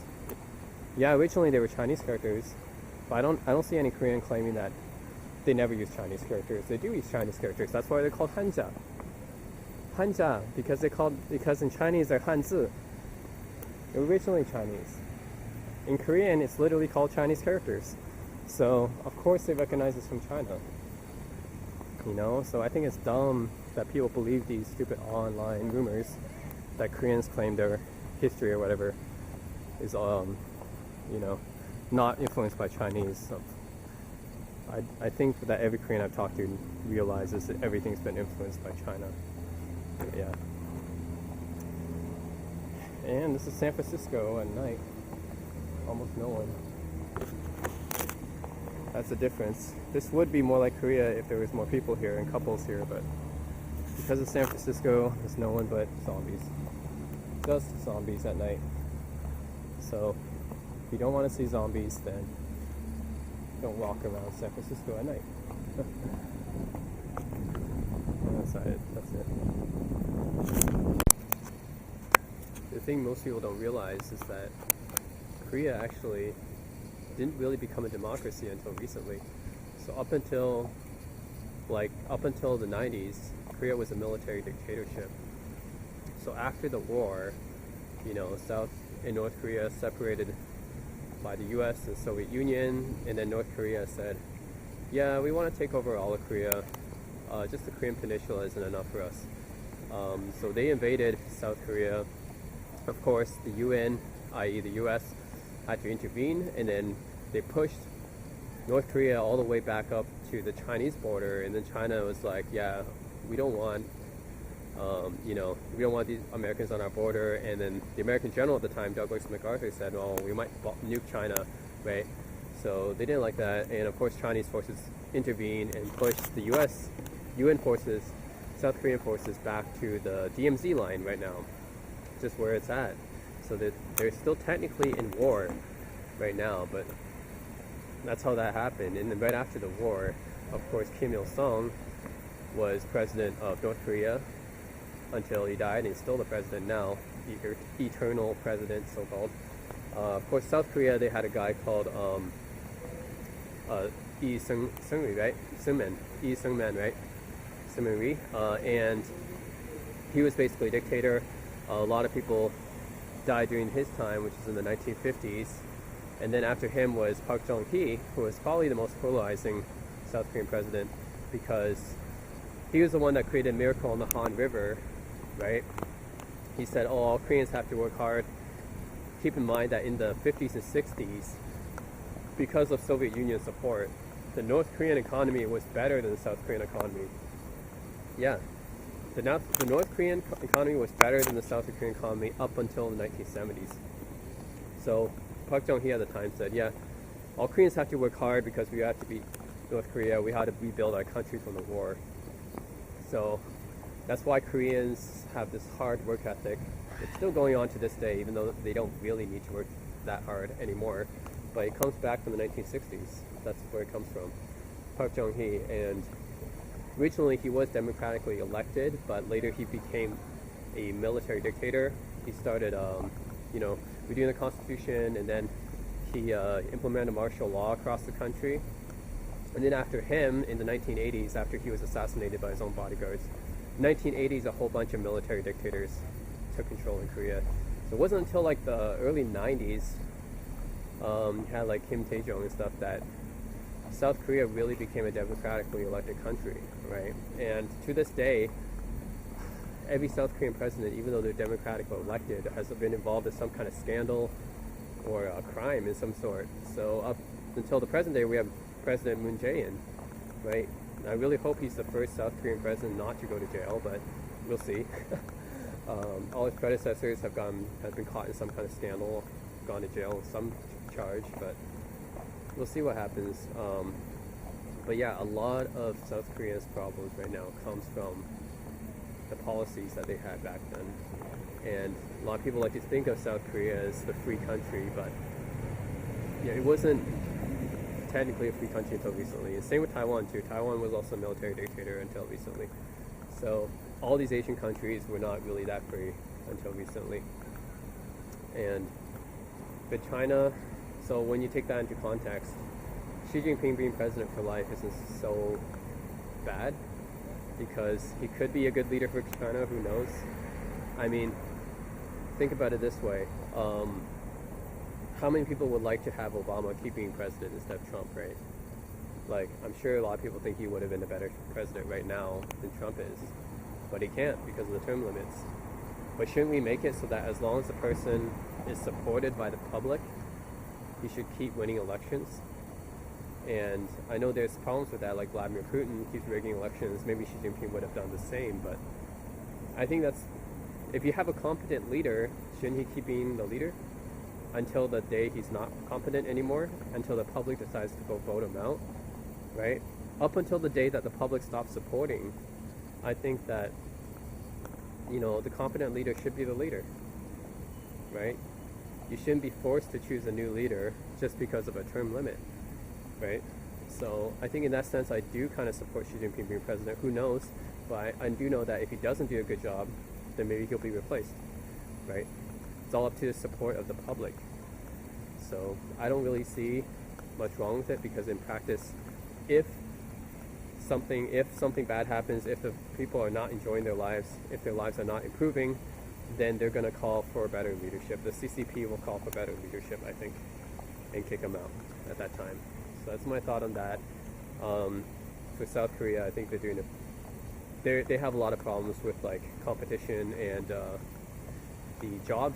Yeah, originally they were Chinese characters, but I don't see any Korean claiming that they never use Chinese characters. They do use Chinese characters. That's why they're called Hanja. Hanja, because in Chinese they're Hanzi. They're originally Chinese. In Korean, it's literally called Chinese characters. So of course they recognize it's from China. So I think it's dumb that people believe these stupid online rumors that Koreans claim their history or whatever is not influenced by Chinese. So I think that every Korean I've talked to realizes that everything's been influenced by China. Yeah. And this is San Francisco at night. Almost no one. That's the difference. This would be more like Korea if there was more people here and couples here, but because of San Francisco, there's no one but zombies. Just zombies at night. So if you don't want to see zombies, then don't walk around San Francisco at night. That's it. The thing most people don't realize is that Korea actually didn't really become a democracy until recently. So up until the 90s, Korea was a military dictatorship. So after the war, South and North Korea separated by the US and Soviet Union, and then North Korea said, yeah, we want to take over all of Korea. Just the Korean Peninsula isn't enough for us. So they invaded South Korea. Of course, the UN, i.e. the US, had to intervene, and then they pushed North Korea all the way back up to the Chinese border, and then China was like, yeah, we don't want, we don't want these Americans on our border. And then the American general at the time, Douglas MacArthur, said, well, we might nuke China, right? So they didn't like that, and of course Chinese forces intervened and pushed the U.S. UN forces, South Korean forces, back to the DMZ line right now, just where it's at. So that they're still technically in war right now, but that's how that happened. And then right after the war, of course, Kim Il-sung was president of North Korea until he died, and he's still the president now, eternal president, so-called. Of course, South Korea, they had a guy called Lee Seung-ri, right? Lee Seung-man, right? Seung-ri, and he was basically a dictator. A lot of people died during his time, which is in the 1950s. And then after him was Park Chung-hee, who was probably the most polarizing South Korean president, because he was the one that created a miracle on the Han River, right? He said, oh, all Koreans have to work hard. Keep in mind that in the 50s and 60s, because of Soviet Union support, the North Korean economy was better than the South Korean economy. Yeah, the North Korean economy was better than the South Korean economy up until the 1970s. So Park Chung-hee at the time said, yeah, all Koreans have to work hard because we have to beat North Korea. We had to rebuild our country from the war. So that's why Koreans have this hard work ethic. It's still going on to this day, even though they don't really need to work that hard anymore. But it comes back from the 1960s. That's where it comes from. Park Chung-hee. And originally he was democratically elected, but later he became a military dictator. He started, redoing the constitution, and then he implemented martial law across the country. And then after him, in the 1980s, after he was assassinated by his own bodyguards, 1980s, a whole bunch of military dictators took control in Korea. So it wasn't until like the early 90s, you had like Kim Tae-jung and stuff, that South Korea really became a democratically elected country, right? And to this day, every South Korean president, even though they're democratically elected, has been involved in some kind of scandal or a crime in some sort. So up until the present day, we have President Moon Jae-in, right? And I really hope he's the first South Korean president not to go to jail, but we'll see. All his predecessors have been caught in some kind of scandal, gone to jail with some charge, but we'll see what happens. But yeah, a lot of South Korea's problems right now comes from the policies that they had back then. And a lot of people like to think of South Korea as the free country, but yeah, it wasn't technically a free country until recently. And same with Taiwan too. Taiwan was also a military dictator until recently. So all these Asian countries were not really that free until recently. And with China, so when you take that into context, Xi Jinping being president for life isn't so bad, because he could be a good leader for China, who knows? I mean, think about it this way. How many people would like to have Obama keep being president instead of Trump, right? Like, I'm sure a lot of people think he would have been a better president right now than Trump is, but he can't because of the term limits. But shouldn't we make it so that as long as the person is supported by the public, he should keep winning elections? And I know there's problems with that, like Vladimir Putin keeps rigging elections. Maybe Xi Jinping would have done the same, but I think if you have a competent leader, shouldn't he keep being the leader until the day he's not competent anymore, until the public decides to go vote him out, right? Up until the day that the public stops supporting, I think that, the competent leader should be the leader, right? You shouldn't be forced to choose a new leader just because of a term limit, right? So I think in that sense, I do kind of support Xi Jinping being president. Who knows? But I do know that if he doesn't do a good job, then maybe he'll be replaced, right? It's all up to the support of the public. So I don't really see much wrong with it, because in practice, if something bad happens, if the people are not enjoying their lives, if their lives are not improving, then they're going to call for better leadership. The CCP will call for better leadership, I think, and kick them out at that time. So that's my thought on that. For South Korea, I think they're doing they have a lot of problems with like competition, and the job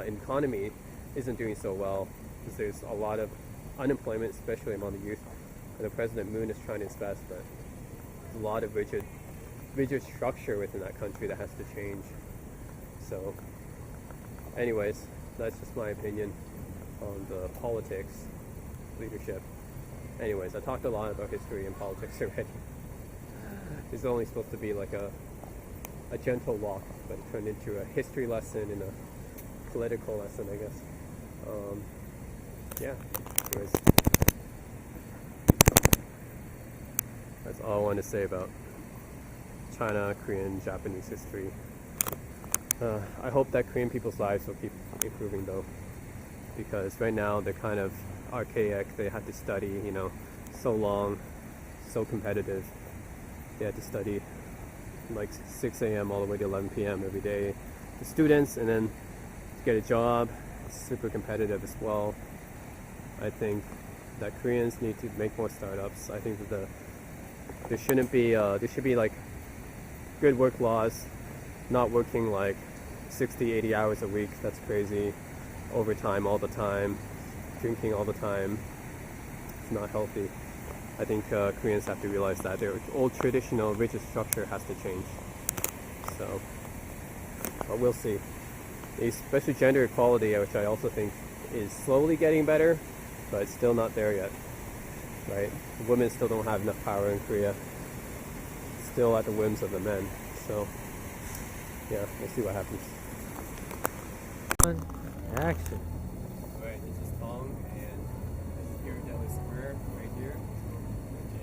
economy isn't doing so well, because there's a lot of unemployment, especially among the youth. I know President Moon is trying his best, but there's a lot of rigid structure within that country that has to change. So, anyways, that's just my opinion on the politics, leadership. Anyways, I talked a lot about history and politics already. This is only supposed to be like a gentle walk, but it turned into a history lesson and a political lesson, I guess. Yeah, anyways. That's all I want to say about China, Korean, Japanese history. I hope that Korean people's lives will keep improving though, because right now they're kind of archaic. They have to study, so long, so competitive. They had to study like 6 a.m. all the way to 11 p.m. every day. The students, and then to get a job, it's super competitive as well. I think that Koreans need to make more startups. I think that there should be like good work laws, not working like 60, 80 hours a week. That's crazy. Overtime all the time, drinking all the time. It's not healthy. I think Koreans have to realize that their old traditional rigid structure has to change. So, but we'll see. Especially gender equality, which I also think is slowly getting better, but it's still not there yet. Right? Women still don't have enough power in Korea. Still at the whims of the men. So, yeah, we'll see what happens. Action. Alright, this is Tong, and this is here at Delhi Square, right here.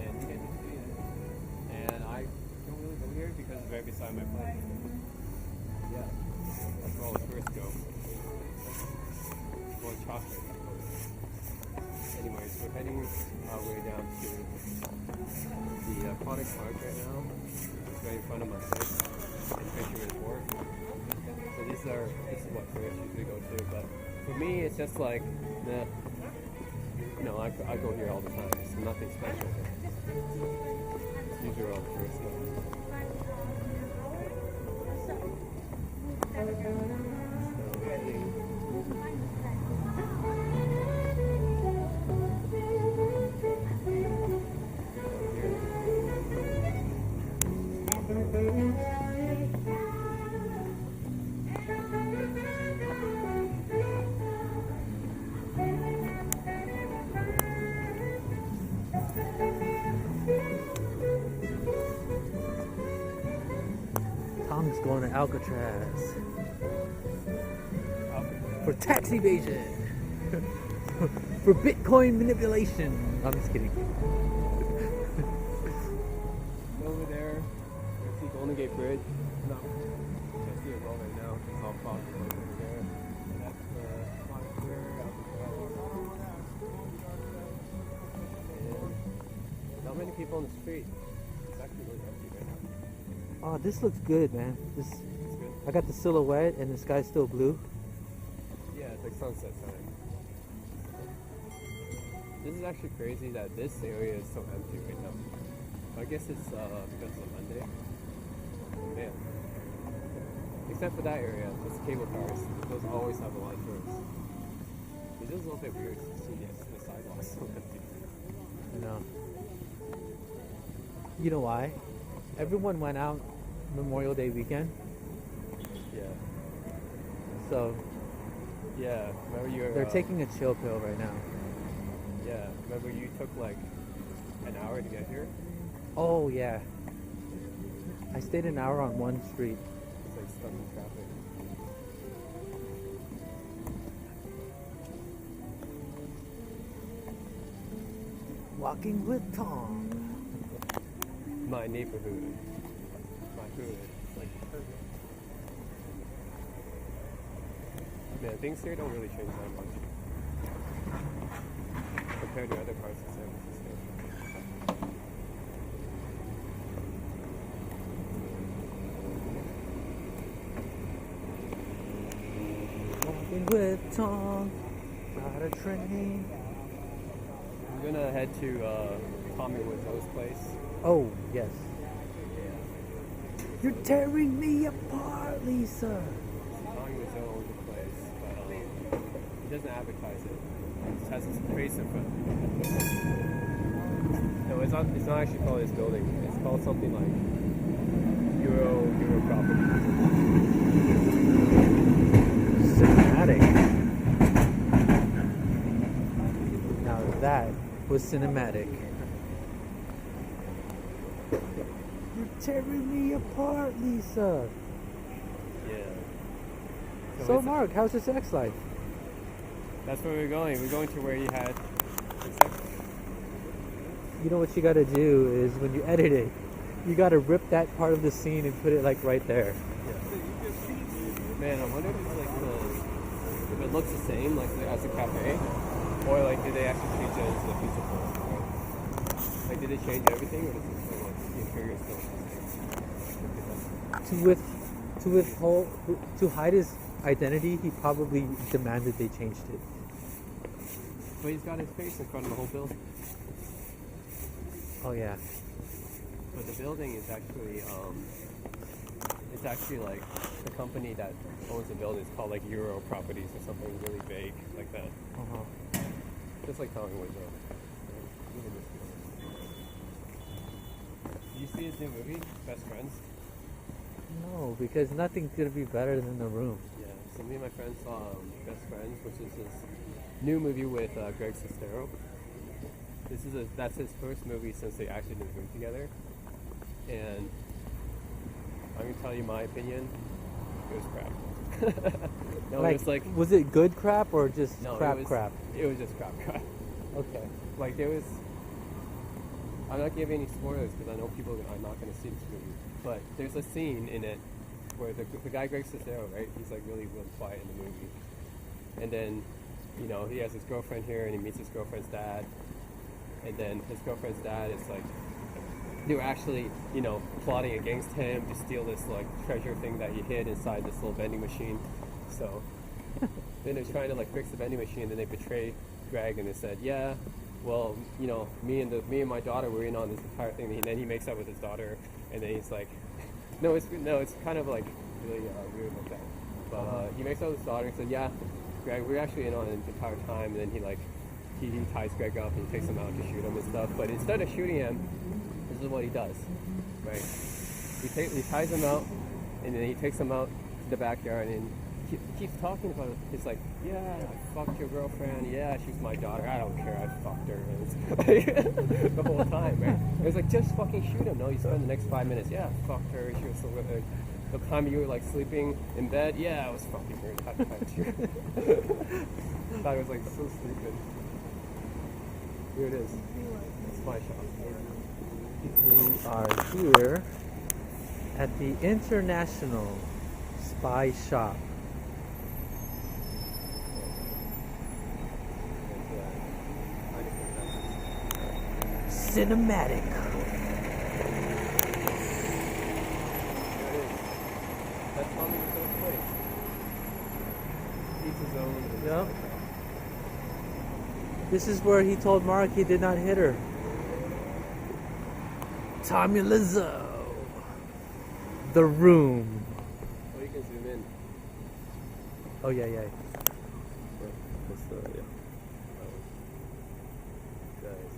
And you can see it. And I don't really go here because it's right beside my place. Yeah, that's where all the tourists go. For chocolate. Anyways, we're heading our way down to the aquatic park right now. It's right in front of my place in Fisherman's Wharf. So this is what tourists usually go to, but for me it's just like, I go here all the time. It's nothing special. It's usually where all the tourists go. Tom's going to Alcatraz for tax evasion, for Bitcoin manipulation. I'm just kidding. Over there, you see Golden Gate Bridge. No, you can't see it well right now. It's all fog over there. That's the Pond Square, Alcatraz. And not many people on the street. It's actually really empty right now. Oh, this looks good, man. It's good. I got the silhouette and the sky's still blue. Yeah, it's like sunset time. This is actually crazy that this area is so empty right now. I guess it's because of Monday. Man. Except for that area, those cable cars. Those always have a lot of tourists. It's just a little bit weird to see the sidewalks so empty. I know. You know why? Everyone went out Memorial Day weekend, Yeah. so Yeah. Remember you were... they're taking a chill pill right now. Yeah. Remember you took like an hour to get here? Oh yeah. I stayed an hour on one street. It's like stuck in traffic. Walking with Tom. My neighborhood. My hood. It's like perfect. Man, things here don't really change that much compared to other parts of San Francisco. Walking with Tom. Ride a train. I'm gonna head to Tommy Wiseau's place. Oh yes. Yeah. You're tearing me apart, Lisa. Tommy Wiseau owns the place, but he doesn't advertise it. It has its face in front. No, it's not actually called this building. It's called something like Euro property. Cinematic. Now that was cinematic. You're tearing me apart, Lisa. Yeah. So it's- Mark, how's your sex life? That's where we're going. We're going to where he had his sex. You know what you gotta do is when you edit it, you gotta rip that part of the scene and put it like right there. Man, I wonder if it's like if it looks the same like as a cafe, or like did they actually change it as the pizza place? Right? Like did they change everything, or does it still like the interior still the same? To hide his identity, he probably demanded they changed it. But he's got his face in front of the whole building. Oh yeah. But the building is actually it's actually like the company that owns the building is called like Euro Properties or something really vague like that. Uh-huh. Just like Hollywood though. Did you see his new movie, Best Friends? No, because nothing's gonna be better than The Room. Yeah. So me and my friend saw Best Friends, which is his new movie with Greg Sestero. That's his first movie since they actually did a movie together. And I'm gonna tell you my opinion. It was crap. No, like, it was like was it good crap or just no, crap it was, crap? It was just crap. Okay. Like there was. I'm not giving any spoilers because I know people are not gonna see this movie. But there's a scene in it where the guy Greg Sestero, right? He's like really quiet in the movie, and then he has his girlfriend here and he meets his girlfriend's dad, and then his girlfriend's dad is like. They were actually, plotting against him to steal this like treasure thing that he hid inside this little vending machine. So then they're trying to like fix the vending machine, and then they betray Greg, and they said, "Yeah, well, me and my daughter were in on this entire thing." And then he makes up with his daughter, and then he's like, "No, it's kind of like really weird like that." But he makes up with his daughter and said, "Yeah, Greg, we're actually in on it the entire time." And then he ties Greg up and he takes him out to shoot him and stuff. But instead of shooting him, this is what he does, right? He ties him out, and then he takes him out to the backyard, and he keeps talking about it. He's like, "Yeah, I fucked your girlfriend. Yeah, she's my daughter. I don't care. I fucked her." And it's like, the whole time, right? It was like, just fucking shoot him. No, you spend the next 5 minutes. Yeah, I fucked her. She was so with her. The time you were like sleeping in bed. Yeah, I was fucking her. I thought it was like so stupid. Here it is. Spy shop. We are here at the International Spy Shop. Cinematic. That's Tommy Wiseau's place. Eats his own. Yep. This is where he told Mark he did not hit her. Tommy Wiseau. The Room. Oh, you can zoom in. Oh yeah. Yeah. That's yeah. Nice.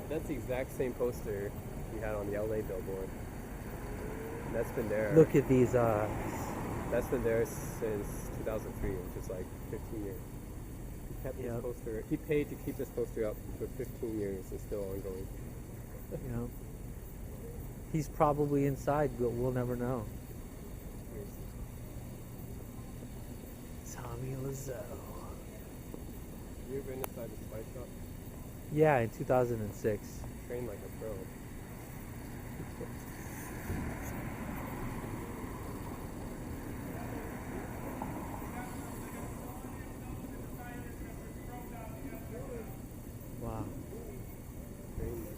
That's the exact same poster we had on the LA billboard. And that's been there. Look at these That's been there since 2003, which is like 15 years. He kept this poster. He paid to keep this poster up for 15 years. It's still ongoing. He's probably inside, but we'll never know. Tommy Wiseau. You ever been inside the spy shop? Yeah, in 2006. Trained like a pro. Wow. Trained like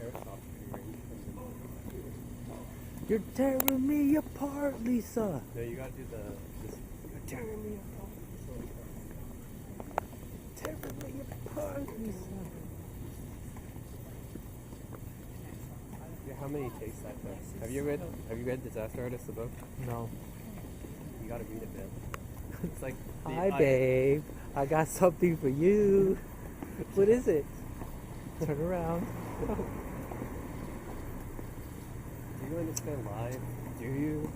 airsoft range. You're tearing me apart, Lisa. No, you gotta do this. You're tearing me apart. Tearing me apart, Lisa. You how many takes that took. Have you read Disaster Artist, the book? No. You gotta read it, man. It's like Hi, babe. I got something for you. What is it? Turn around. Do you understand live? Do you?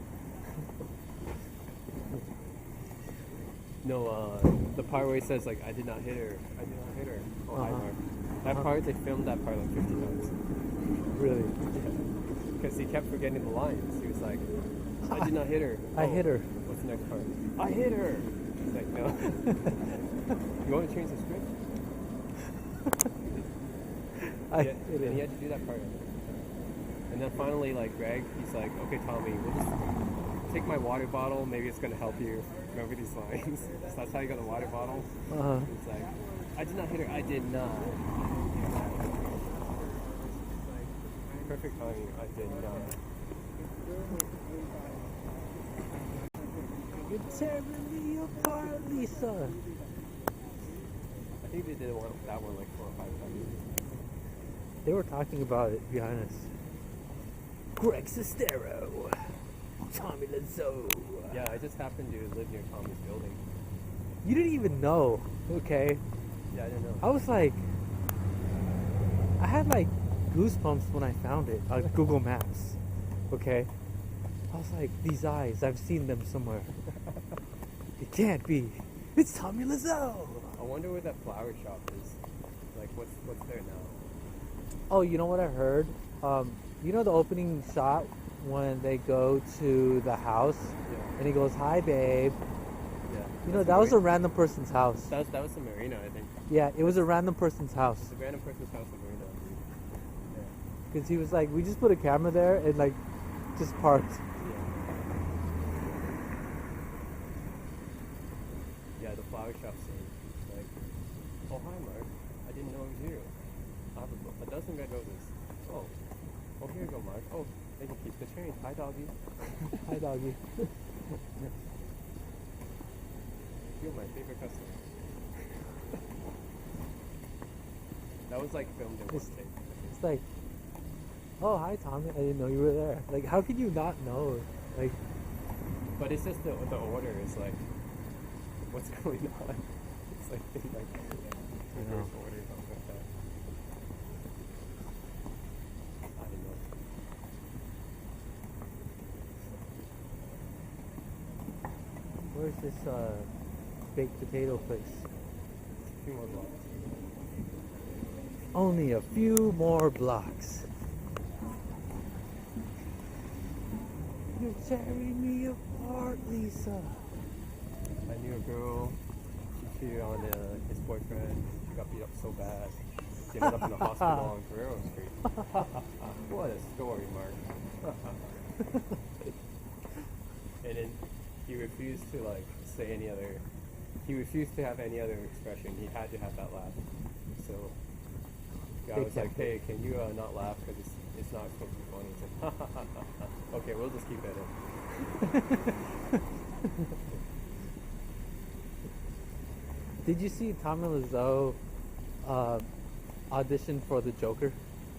No, the part where he says like, I did not hit her. I did not hit her. Oh, hi, Mark. That part, they filmed that part like 50 times. Really? Because he kept forgetting the lines. He was like, I did not hit her. I hit her. What's the next part? I hit her. He's like, no. You want to change the script? And he had to do that part. And then finally, like Greg, he's like, okay, Tommy, we'll just take my water bottle. Maybe it's gonna help you remember these lines. So that's how you got the water bottle. It's like, I did not hit her. I did not. Perfect timing. I did not. You're tearing me apart, Lisa. I think they did that one like 4 or 5 times. They were talking about it behind us. Greg Sestero. Tommy Lazo. Yeah, I just happened to live near Tommy's building. You didn't even know, okay? Yeah, I didn't know. I was like, I had like goosebumps when I found it on Google Maps, okay? I was like, these eyes, I've seen them somewhere. It can't be. It's Tommy Lazo. I wonder where that flower shop is. Like, what's there now? Oh, you know what I heard? You know the opening shot when they go to the house Yeah. and he goes, "Hi, babe." Yeah. You know, that was a random person's house. That was the marina, I think. Yeah, it was a random person's house. It's a random person's house in marina. Yeah. Because he was like, we just put a camera there and like just parked. Yeah, the flower shop scene. It's like, oh, hi, Mark. I didn't know it was you. I have a dozen red roses. Oh, here you go, Mark. Oh, thank you. Keep the change. Hi, doggy. Hi, doggy. You're my favorite customer. That was like filmed in one take. It's like, oh, hi, Tommy. I didn't know you were there. Like, how could you not know? Like, But it's just the order is like, what's going on? It's like in like reverse order or something like that. I don't know. where's this baked potato place? A few more blocks. Only a few more blocks. You're tearing me apart, Lisa. I knew a girl. She cheated on his boyfriend. She got beat up so bad. She ended up in the hospital on Guerrero Street. What a story, Mark. And then he refused to like say any other. He refused to have any other expression. He had to have that laugh. So I was like, "Hey, can you not laugh because it's not supposed to be funny?" He said, "Ha ha ha ha ha." Okay, we'll just keep it in. Did you see Tommy Lazo audition for the Joker?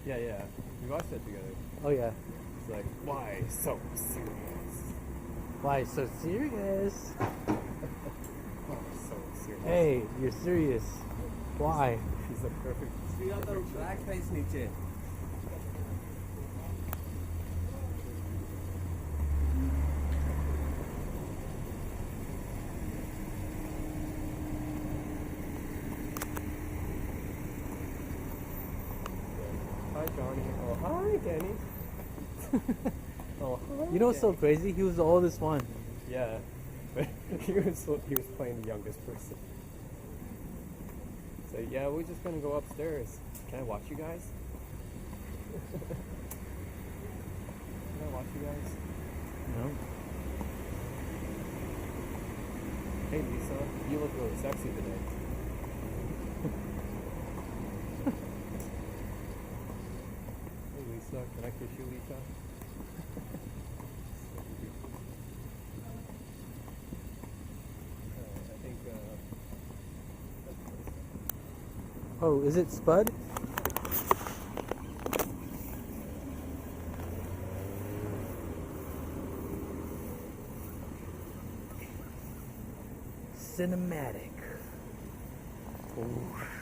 Yeah, yeah. We watched that together. Oh yeah. It's like, why so serious? Why so serious? Oh, so serious. Hey, you're serious. Why? She's a perfect. blackface niche. Hi, Johnny. Oh, hi, Danny. Oh, hi. You know what's so Danny. crazy? He was the oldest one. Yeah, but he was playing the youngest person. So yeah, we're just gonna go upstairs. Can I watch you guys? Can I watch you guys? No. Hey Lisa, you look really sexy today. Hey Lisa, can I kiss you, Lisa? I think Oh, is it Spud? cinematic. Oh.